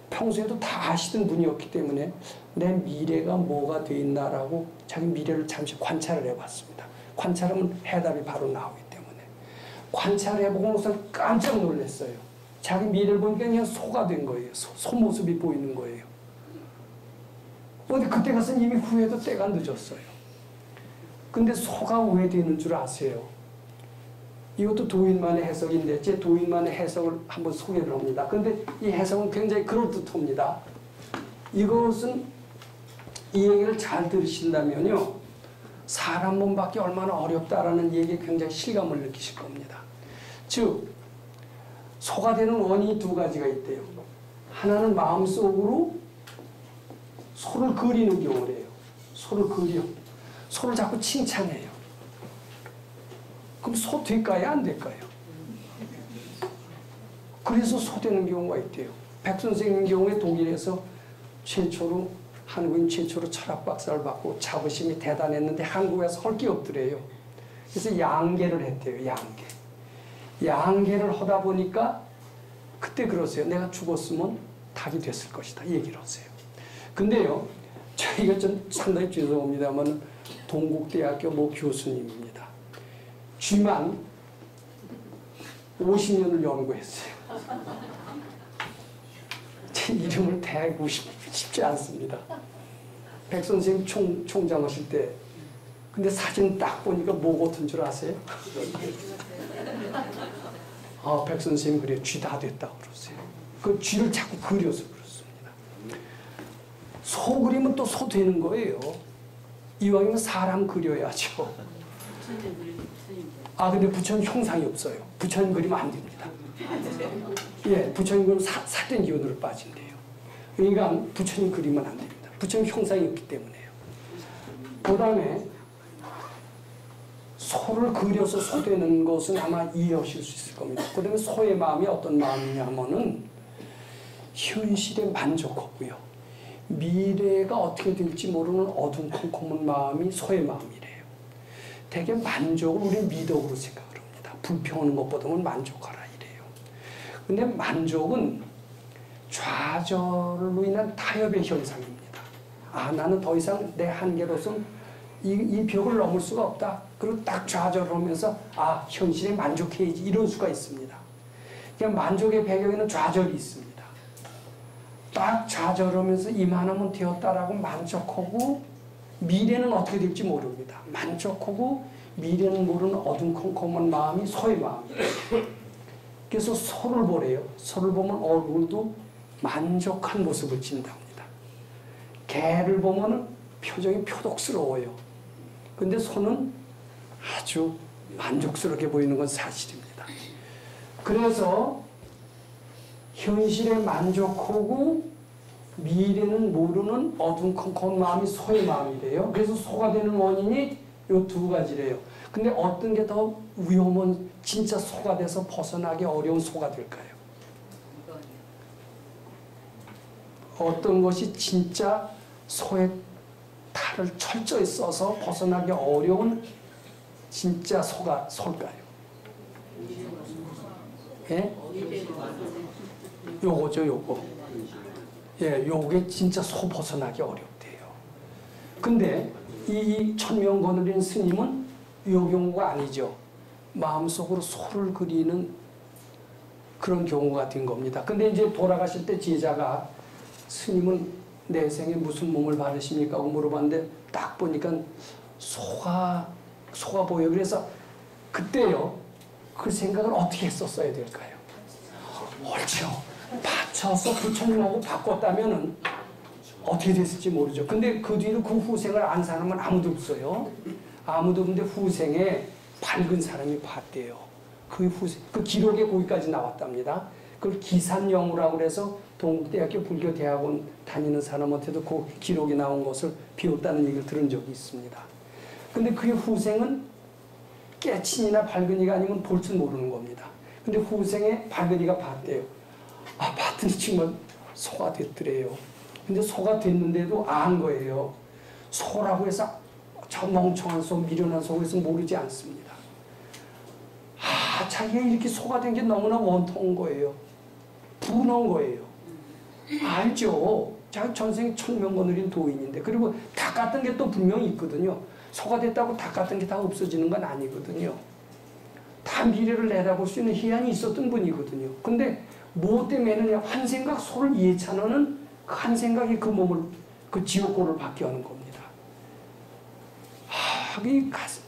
평소에도 다 아시던 분이었기 때문에 내 미래가 뭐가 돼 있나라고 자기 미래를 잠시 관찰을 해봤습니다. 관찰하면 해답이 바로 나오기 때문에. 관찰해보고 우선 깜짝 놀랐어요. 자기 미래를 보니까 그냥 소가 된 거예요. 소 모습이 보이는 거예요. 근데 그때 가서 이미 후회도 때가 늦었어요. 근데 소가 왜 되는 줄 아세요? 이것도 도인만의 해석인데, 제 도인만의 해석을 한번 소개를 합니다. 근데 이 해석은 굉장히 그럴듯합니다. 이것은 이 얘기를 잘 들으신다면요, 사람 몸 받기 얼마나 어렵다라는 얘기에 굉장히 실감을 느끼실 겁니다. 즉, 소가 되는 원인이 두 가지가 있대요. 하나는 마음속으로 소를 그리는 경우래요. 소를 그려. 소를 자꾸 칭찬해요. 그럼 소 될까요? 안 될까요? 그래서 소 되는 경우가 있대요. 백 선생님 경우에 독일에서 최초로 한국인 최초로 철학 박사를 받고 자부심이 대단했는데 한국에서 할 게 없더래요. 그래서 양계를 했대요. 양계를 하다 보니까 그때 그러세요. 내가 죽었으면 닭이 됐을 것이다. 얘기를 하세요. 근데요, 저희가 좀 상당히 죄송합니다만 동국대학교 모 교수님입니다. 쥐만 50년을 연구했어요. 제 이름을 대고 싶지 않습니다. 백 선생님 총장 하실 때 근데 사진 딱 보니까 뭐 같은 줄 아세요? 백 선생님 그래 쥐 다 됐다고 그러세요. 그 쥐를 자꾸 그려서 그렇습니다. 소 그리면 또 소 되는 거예요. 이왕이면 사람 그려야죠. 근데 부처님 형상이 없어요. 부처님 그리면 안 됩니다. 예, 부처님 그리면 사된 기운으로 빠진대요. 그러니까 부처님 그리면 안 됩니다. 부처님 형상이 없기 때문에요. 그 다음에 소를 그려서 소 되는 것은 아마 이해하실 수 있을 겁니다. 그 다음에 소의 마음이 어떤 마음이냐면은 현실에 만족하고요. 미래가 어떻게 될지 모르는 어둠컴컴한 마음이 소의 마음이래요. 되게 만족을 우리 미덕으로 생각을 합니다. 불평하는 것보다는 만족하라 이래요. 근데 만족은 좌절로 인한 타협의 현상입니다. 나는 더 이상 내 한계로서는 이 벽을 넘을 수가 없다. 그리고 딱 좌절하면서 현실에 만족해야지 이런 수가 있습니다. 그냥 만족의 배경에는 좌절이 있습니다. 딱 좌절하면서 이만하면 되었다라고 만족하고 미래는 어떻게 될지 모릅니다. 만족하고 미래는 모르는 어둠컴컴한 마음이 소의 마음이에요. 그래서 소를 보래요. 소를 보면 얼굴도 만족한 모습을 짓답니다. 개를 보면 표정이 표독스러워요. 근데 소는 아주 만족스럽게 보이는 건 사실입니다. 그래서 현실에 만족하고 미래는 모르는 어둠컴컴한 마음이 소의 마음이래요. 그래서 소가 되는 원인이 요 두 가지래요. 근데 어떤 게 더 위험한 진짜 소가 돼서 벗어나기 어려운 소가 될까요? 어떤 것이 진짜 소의 탈을 철저히 써서 벗어나기 어려운 진짜 소일까요? 예? 요거죠, 요거. 예, 요게 진짜 소 벗어나기 어렵대요. 근데 이 천명거느린 스님은 요 경우가 아니죠. 마음속으로 소를 그리는 그런 경우가 된 겁니다. 근데 이제 돌아가실 때 제자가 스님은 내생에 무슨 몸을 받으십니까? 하고 물어봤는데 딱 보니까 소가 보여. 그래서 그때요, 그 생각을 어떻게 했었어야 될까요? 옳죠. 받쳐서 부처님하고 바꿨다면은 어떻게 됐을지 모르죠. 근데 그 뒤로 그 후생을 안 사람은 아무도 없어요. 아무도. 근데 후생에 밝은 사람이 봤대요. 그 후생, 그 기록에 거기까지 나왔답니다. 그걸 기산영우라고 그래서 동국대학교 불교대학원 다니는 사람한테도 그 기록이 나온 것을 비웠다는 얘기를 들은 적이 있습니다. 근데 그의 후생은 깨친이나 밝은이가 아니면 볼 줄 모르는 겁니다. 근데 후생에 밝은이가 봤대요. 봤더니 정말 소가 됐더래요. 근데 소가 됐는데도 안 거예요. 소라고 해서 저 멍청한 소, 미련한 소에서 모르지 않습니다. 자기가 이렇게 소가 된 게 너무나 원통한 거예요. 분한 거예요. 알죠. 자기 전생에 천명거느린 도인인데. 그리고 닭 같은 게 또 분명히 있거든요. 소가 됐다고 닭 같은 게 다 없어지는 건 아니거든요. 다 미래를 내다볼 수 있는 희한이 있었던 분이거든요. 근데 뭐 때문에는 환생각 소를 예찬하는 그 환생각이 그 몸을, 그 지옥고를 받게 하는 겁니다.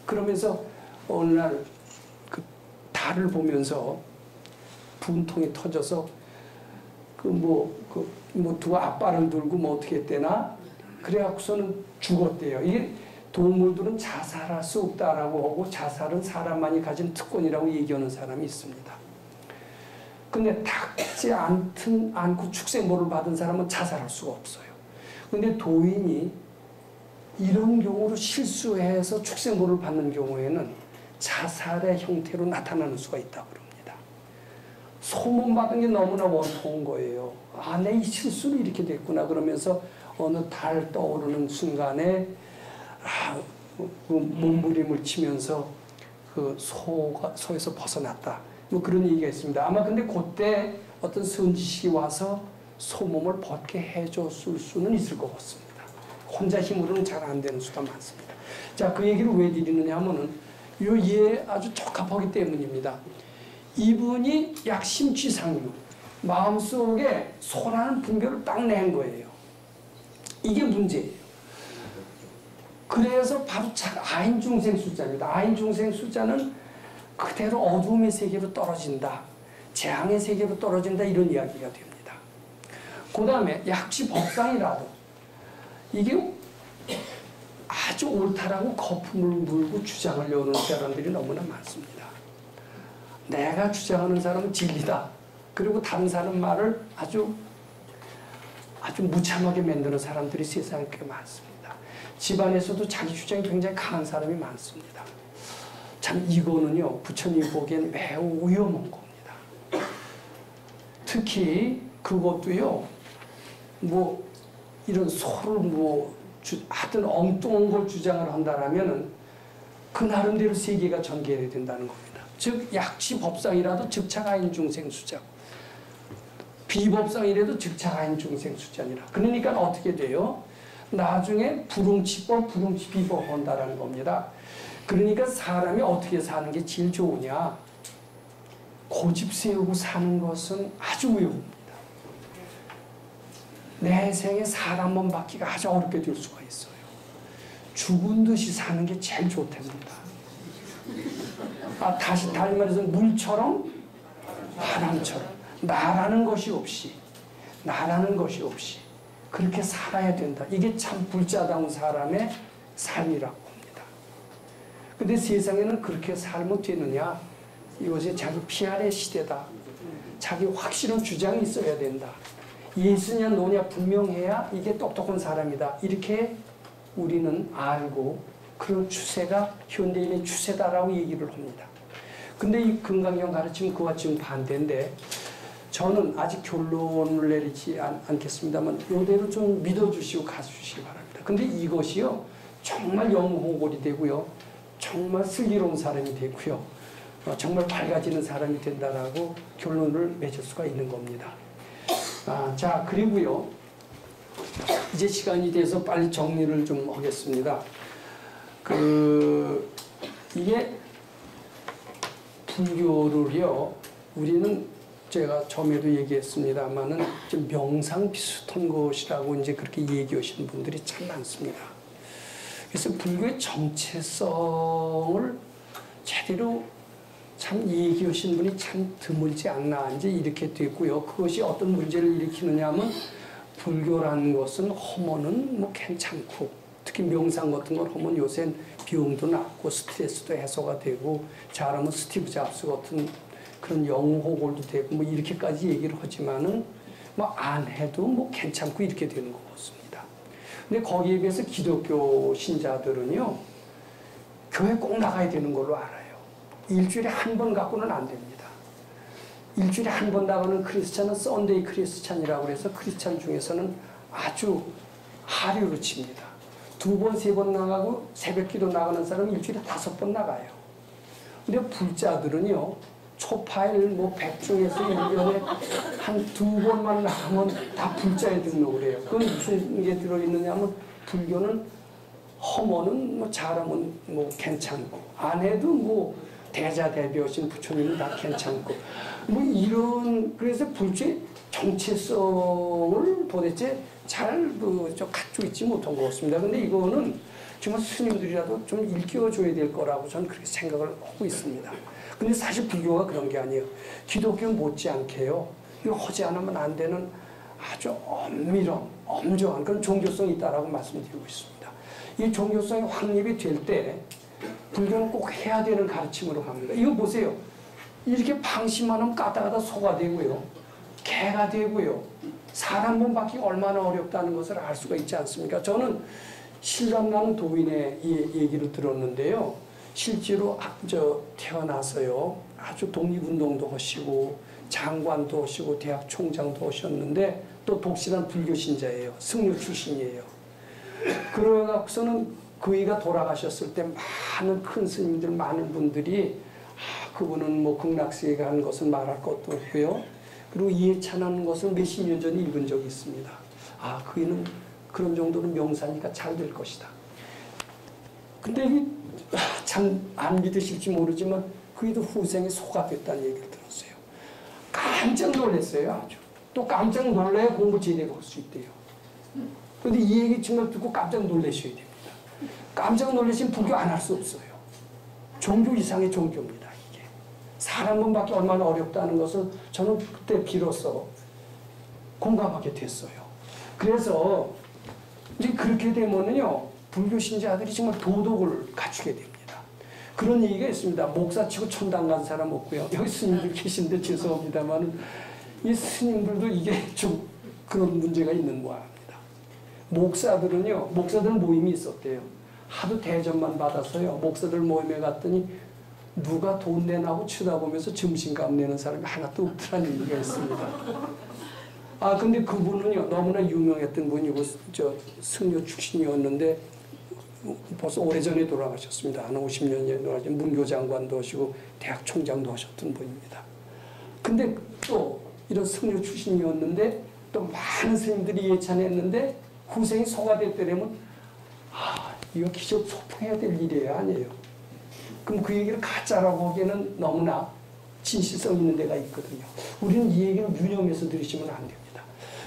그러면서 어느 날 그 달을 보면서 분통이 터져서 두 앞발을 들고 뭐 어떻게 했대나? 그래갖고서는 죽었대요. 이게 동물들은 자살할 수 없다라고 하고 자살은 사람만이 가진 특권이라고 얘기하는 사람이 있습니다. 근데 닿지 않고 축생보를 받은 사람은 자살할 수가 없어요. 근데 도인이 이런 경우로 실수해서 축생보를 받는 경우에는 자살의 형태로 나타나는 수가 있다고 그럽니다. 소문 받은 게 너무나 원통한 거예요. 내 이 실수로 이렇게 됐구나 그러면서 어느 달 떠오르는 순간에 그 몸부림을 치면서 그 소에서 벗어났다. 뭐 그런 얘기가 있습니다. 아마 근데 그때 어떤 선지식이 와서 소 몸을 벗게 해줬을 수는 있을 것 같습니다. 혼자 힘으로는 잘 안 되는 수가 많습니다. 자, 그 얘기를 왜 드리느냐 하면은 예 아주 적합하기 때문입니다. 이분이 약심취상이요. 마음속에 소라는 분별을 딱 낸 거예요. 이게 문제예요. 그래서 바로 아인 중생 숫자입니다. 아인 중생 숫자는 그대로 어둠의 세계로 떨어진다. 재앙의 세계로 떨어진다. 이런 이야기가 됩니다. 그 다음에 약시 법상이라도 이게 아주 옳다라고 거품을 물고 주장하려는 사람들이 너무나 많습니다. 내가 주장하는 사람은 진리다. 그리고 다른 사람 말을 아주 무참하게 만드는 사람들이 세상에 꽤 많습니다. 집안에서도 자기 주장이 굉장히 강한 사람이 많습니다. 참 이거는요, 부처님이 보기엔 매우 위험한 겁니다. 특히 그것도요, 뭐 이런 소를 하여튼 엉뚱한 걸 주장을 한다라면은 그 나름대로 세계가 전개해야 된다는 겁니다. 즉 약시법상이라도 즉차가인 중생수자, 비법상이라도 즉차가인 중생수자니라. 그러니까 어떻게 돼요? 나중에 불응치법, 불응치비법 한다라는 겁니다. 그러니까 사람이 어떻게 사는 게 제일 좋으냐? 고집 세우고 사는 것은 아주 위험합니다. 내 생에 사람 몸 받기가 아주 어렵게 될 수가 있어요. 죽은 듯이 사는 게 제일 좋답니다. 다시 말해서 물처럼 바람처럼 나라는 것이 없이 그렇게 살아야 된다. 이게 참 불자다운 사람의 삶이라고 합니다. 근데 세상에는 그렇게 살면 되느냐? 이것이 자기 PR의 시대다. 자기 확실한 주장이 있어야 된다. 예수냐 노냐 분명해야 이게 똑똑한 사람이다. 이렇게 우리는 알고 그런 추세가 현대인의 추세다라고 얘기를 합니다. 근데 이 금강경 가르침은 그와 지금 반대인데 저는 아직 결론을 내리지 않겠습니다만 이대로 좀 믿어주시고 가주시기 바랍니다. 근데 이것이요 정말 영호골이 되고요 정말 슬기로운 사람이 되고요 정말 밝아지는 사람이 된다라고 결론을 맺을 수가 있는 겁니다. 자, 그리고요 이제 시간이 돼서 빨리 정리를 좀 하겠습니다. 이게 불교를요 우리는 제가 처음에도 얘기했습니다만은 좀 명상 비슷한 것이라고 이제 그렇게 얘기하시는 분들이 참 많습니다. 그래서 불교의 정체성을 제대로 참 얘기하신 분이 참 드물지 않나 이제 이렇게 됐고요. 그것이 어떤 문제를 일으키느냐 하면 불교라는 것은 하면은 뭐 괜찮고 특히 명상 같은 걸 하면 요새는 비용도 낮고 스트레스도 해소가 되고 잘하면 스티브 잡스 같은 그런 영호골도 되고 뭐 이렇게까지 얘기를 하지만은 뭐 안 해도 뭐 괜찮고 이렇게 되는 것 같습니다. 근데 거기에 비해서 기독교 신자들은요 교회 꼭 나가야 되는 걸로 알아요. 일주일에 한 번 갖고는 안 됩니다. 일주일에 한 번 나가는 크리스찬은 썬데이 크리스찬이라고 해서 크리스찬 중에서는 아주 하류로 칩니다. 2번, 3번 나가고 새벽기도 나가는 사람은 일주일에 5번 나가요. 근데 불자들은요 초파일 뭐 100 중에서 1년에 한 2번만 나가면 다 불자에 등록을 해요. 그건 무슨 게 들어있느냐 하면 불교는 허머는 뭐 잘하면 뭐 괜찮고 안 해도 뭐 대자대비하신 부처님은 다 괜찮고 뭐 이런 그래서 불교의 정체성을 도대체 잘 갖고 있지 못한 것 같습니다. 근데 이거는 정말 스님들이라도 좀 일깨워줘야 될 거라고 저는 그렇게 생각을 하고 있습니다. 근데 사실 불교가 그런 게 아니에요. 기독교 못지않게요. 이거 하지 않으면 안 되는 아주 엄정한 그런 종교성이 있다라고 말씀드리고 있습니다. 이 종교성이 확립이 될 때 불교는 꼭 해야 되는 가르침으로 갑니다. 이거 보세요. 이렇게 방심하면 까다가다 소가 되고요. 개가 되고요. 사람 몸 받기가 얼마나 어렵다는 것을 알 수가 있지 않습니까? 저는 실감나는 도인의 얘기를 들었는데요. 실제로 태어나서요. 아주 독립운동도 하시고 장관도 하시고 대학 총장도 하셨는데 또 독실한 불교 신자예요. 승려 출신이에요. 그러고서는 그이가 돌아가셨을 때 많은 큰 스님들, 많은 분들이 그분은 뭐 극락세계 간 것은 말할 것도 없고요. 그리고 이해찬하는 것을 몇십 년 전에 읽은 적이 있습니다. 그이는 그런 정도는 명사니까 잘 될 것이다. 근데 이게 참 안 믿으실지 모르지만 그이도 후생에 소가 됐다는 얘기를 들었어요. 깜짝 놀랐어요, 아주. 또 깜짝 놀라야 공부 제대로 할 수 있대요. 근데 이 얘기 정말 듣고 깜짝 놀라셔야 됩니다. 깜짝 놀라시면 불교 안 할 수 없어요. 종교 이상의 종교입니다, 이게. 사람 분밖에 얼마나 어렵다는 것을 저는 그때 비로소 공감하게 됐어요. 그래서 이제 그렇게 되면은요, 불교 신자들이 정말 도덕을 갖추게 됩니다. 그런 얘기가 있습니다. 목사치고 천당 간 사람 없고요. 여기 스님들 계신데 죄송합니다만 이 스님들도 이게 좀 그런 문제가 있는 모양입니다. 목사들은 모임이 있었대요. 하도 대접만 받아서요. 목사들 모임에 갔더니 누가 돈 내나고 쳐다보면서 점심값 내는 사람이 하나도 없더라는 얘기가 있습니다. 근데 그분은요, 너무나 유명했던 분이고, 승려 출신이었는데, 벌써 오래전에 돌아가셨습니다. 한 50년에 돌아가신 문교장관도 하시고, 대학 총장도 하셨던 분입니다. 근데 또, 이런 승려 출신이었는데, 또 많은 스님들이 예찬했는데, 후생이 소가 됐더라면, 이거 기적 소풍해야 될 일이에요, 아니에요? 그럼 그 얘기를 가짜라고 하기에는 너무나 진실성 있는 데가 있거든요. 우리는 이 얘기를 유념해서 들으시면 안 됩니다.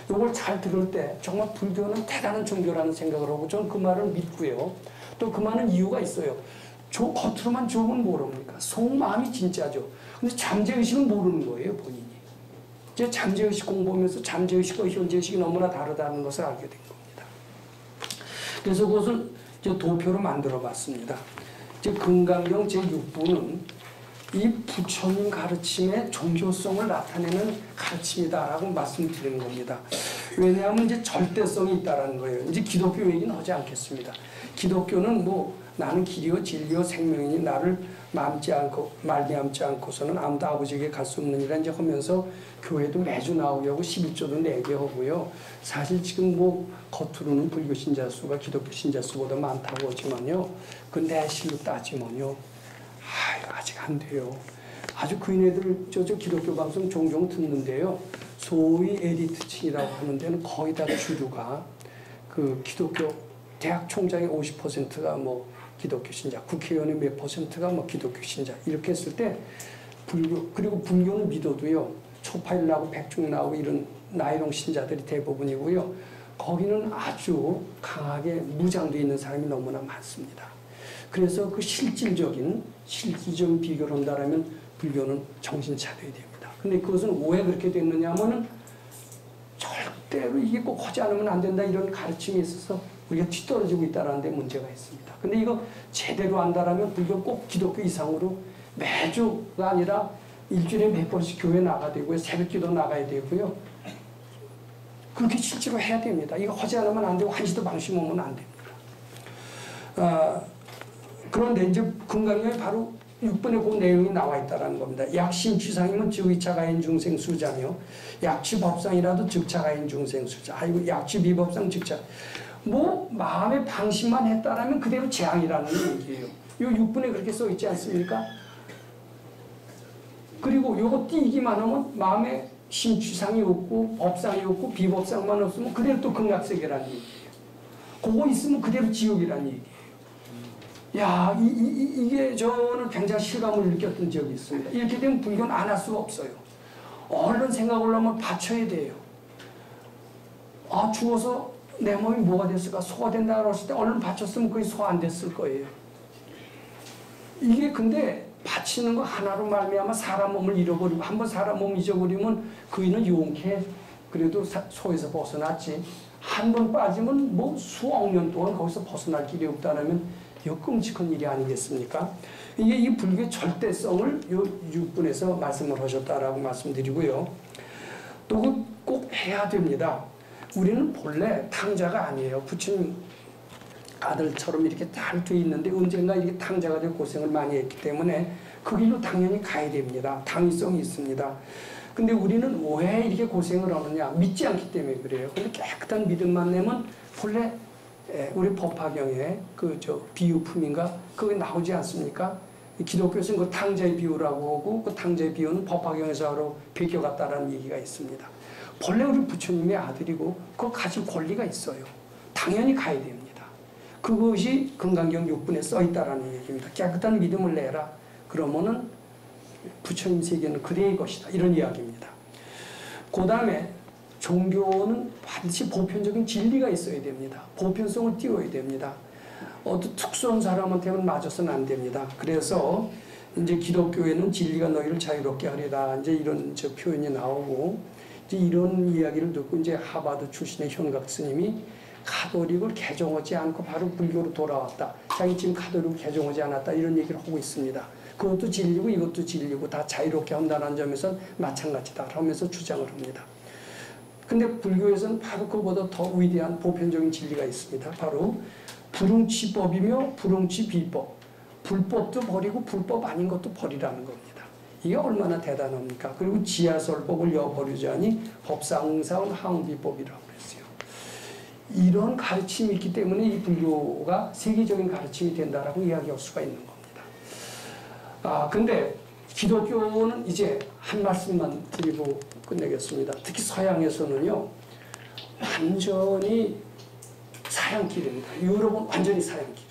이걸 잘 들을 때 정말 불교는 대단한 종교라는 생각을 하고 저는 그 말을 믿고요. 또 그 말은 이유가 있어요. 겉으로만 좋으면 모릅니까? 속마음이 진짜죠. 근데 잠재의식은 모르는 거예요, 본인이. 이제 잠재의식 공부하면서 잠재의식과 현재의식이 너무나 다르다는 것을 알게 된 겁니다. 그래서 그것을 이제 도표로 만들어 봤습니다. 이제 금강경 제6부는 이 부처님 가르침의 종교성을 나타내는 가르침이다라고 말씀드리는 겁니다. 왜냐하면 이제 절대성이 있다라는 거예요. 이제 기독교 얘기는 하지 않겠습니다. 기독교는 뭐 나는 길이요 진리요 생명이니 나를 말미암지 않고서는 아무도 아버지에게 갈 수 없느니라 이제 하면서 교회도 매주 나오게 하고 11조도 내게 하고요. 사실 지금 뭐 겉으로는 불교 신자 수가 기독교 신자 수보다 많다고 하지만요. 그 내실로 따지면요. 아직 안 돼요. 아주 그인애들 저 기독교 방송 종종 듣는데요. 소위 에리트층이라고 하는 데는 거의 다 주류가 그 기독교 대학 총장의 50%가 뭐 기독교 신자, 국회의원의 몇 %가 뭐 기독교 신자 이렇게 했을 때 불교 그리고 불교는 믿어도요. 초파일 나고 백중 나고 이런 나이롱 신자들이 대부분이고요. 거기는 아주 강하게 무장되어 있는 사람이 너무나 많습니다. 그래서 그 실질적인 비교를 한다면 불교는 정신 차려야 됩니다. 근데 그것은 왜 그렇게 됐느냐 하면은 절대로 이게 꼭 하지 않으면 안 된다 이런 가르침이 있어서 우리가 뒤떨어지고 있다는 데 문제가 있습니다. 근데 이거 제대로 한다면 불교 꼭 기독교 이상으로 매주가 아니라 일주일에 몇 번씩 교회 나가야 되고요. 새벽기도 나가야 되고요. 그렇게 실제로 해야 됩니다. 이거 하지 않으면 안 되고 한시도 방심하면 안 됩니다. 그런데 이제 금강경에 바로 6번에 그 내용이 나와 있다는 겁니다. 약신취상이면 즉위차가인 중생 수자며 약취법상이라도 즉차가인 중생 수자. 아이고 약취비법상 즉차. 뭐 마음의 방심만 했다라면 그대로 재앙이라는 얘기예요. 이 6번에 그렇게 써 있지 않습니까? 그리고 요거 띄기만 하면 마음에 신취상이 없고 법상이 없고 비법상만 없으면 그대로 또 극락세계라는 얘기예요. 그거 있으면 그대로 지옥이라는 얘기예요. 야, 이게 저는 굉장히 실감을 느꼈던 적이 있습니다. 이렇게 되면 불교는 안 할 수가 없어요. 얼른 생각을 하면 받쳐야 돼요. 죽어서 내 몸이 뭐가 됐을까? 소가 된다고 했을 때 얼른 받쳤으면 그게 소 안 됐을 거예요. 이게 근데 바치는 거 하나로 말미암아 사람 몸을 잃어버리고 한번 사람 몸 잊어버리면 그이는 용케 그래도 소에서 벗어났지. 한 번 빠지면 뭐 수억 년 동안 거기서 벗어날 길이 없다면 이거 끔찍한 일이 아니겠습니까? 이게 이 불교의 절대성을 요 6분에서 말씀을 하셨다라고 말씀드리고요. 또 꼭 해야 됩니다. 우리는 본래 탕자가 아니에요. 부처님 아들처럼 이렇게 잘 돼 있는데 언젠가 이렇게 탕자가 되고 고생을 많이 했기 때문에 그 길로 당연히 가야 됩니다. 당위성이 있습니다. 근데 우리는 왜 이렇게 고생을 하느냐? 믿지 않기 때문에 그래요. 근데 깨끗한 믿음만 내면 본래 우리 법화경에 비유품인가 그게 나오지 않습니까? 기독교에서는 그 탕자의 비유라고 하고 그 탕자의 비유는 법화경에서 베껴갔다라는 얘기가 있습니다. 본래 우리 부처님의 아들이고 그거 가질 권리가 있어요. 당연히 가야 됩니다. 그것이 금강경 6분에 써 있다라는 얘기입니다. 깨끗한 믿음을 내라. 그러면은 부처님 세계는 그대의 것이다. 이런 이야기입니다. 그 다음에 종교는 반드시 보편적인 진리가 있어야 됩니다. 보편성을 띄워야 됩니다. 어떤 특수한 사람한테는 맞아서는 안 됩니다. 그래서 이제 기독교에는 진리가 너희를 자유롭게 하리라. 이제 이런 표현이 나오고 이제 이런 이야기를 듣고 이제 하버드 출신의 현각 스님이 가톨릭을 개종하지 않고 바로 불교로 돌아왔다. 자기 지금 가톨릭을 개종하지 않았다. 이런 얘기를 하고 있습니다. 그것도 진리고 이것도 진리고 다 자유롭게 한다는 점에서는 마찬가지다. 하면서 주장을 합니다. 근데 불교에서는 바로 그보다 더 위대한 보편적인 진리가 있습니다. 바로 불응치법이며 불응치비법. 불법도 버리고 불법 아닌 것도 버리라는 겁니다. 이게 얼마나 대단합니까? 그리고 지하설법을 여버리자니 법상사원 항비법이라고 그랬어요. 이런 가르침이 있기 때문에 이 불교가 세계적인 가르침이 된다라고 이야기할 수가 있는 겁니다. 근데 기독교는 이제 한 말씀만 드리고 끝내겠습니다. 특히 서양에서는요, 완전히 사양길입니다. 유럽은 완전히 사양길입니다.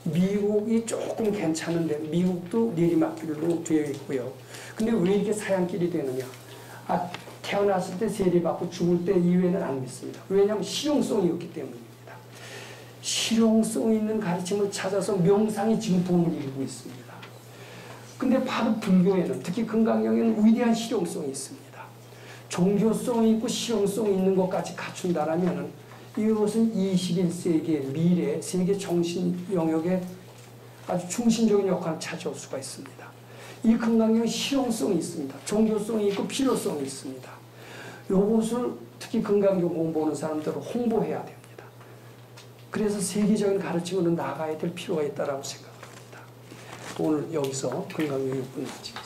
미국이 조금 괜찮은데 미국도 내리막길로 되어 있고요. 근데 왜 이렇게 사양길이 되느냐? 태어났을 때 세례받고 죽을 때 이외에는 안 믿습니다. 왜냐하면 실용성이 없기 때문입니다. 실용성 있는 가르침을 찾아서 명상이 지금 붐을 일고 있습니다. 근데 바로 불교에는, 특히 금강경에는 위대한 실용성이 있습니다. 종교성이 있고 실용성이 있는 것까지 갖춘다라면 이것은 21세기의 미래, 세계 정신 영역에 아주 중심적인 역할을 차지할 수가 있습니다. 이 금강경은 실용성이 있습니다. 종교성이 있고 필요성이 있습니다. 이것을 특히 금강경 공부하는 사람들은 홍보해야 됩니다. 그래서 세계적인 가르침으로 나가야 될 필요가 있다고 생각합니다. 오늘 여기서 금강경 6분 마치겠습니다.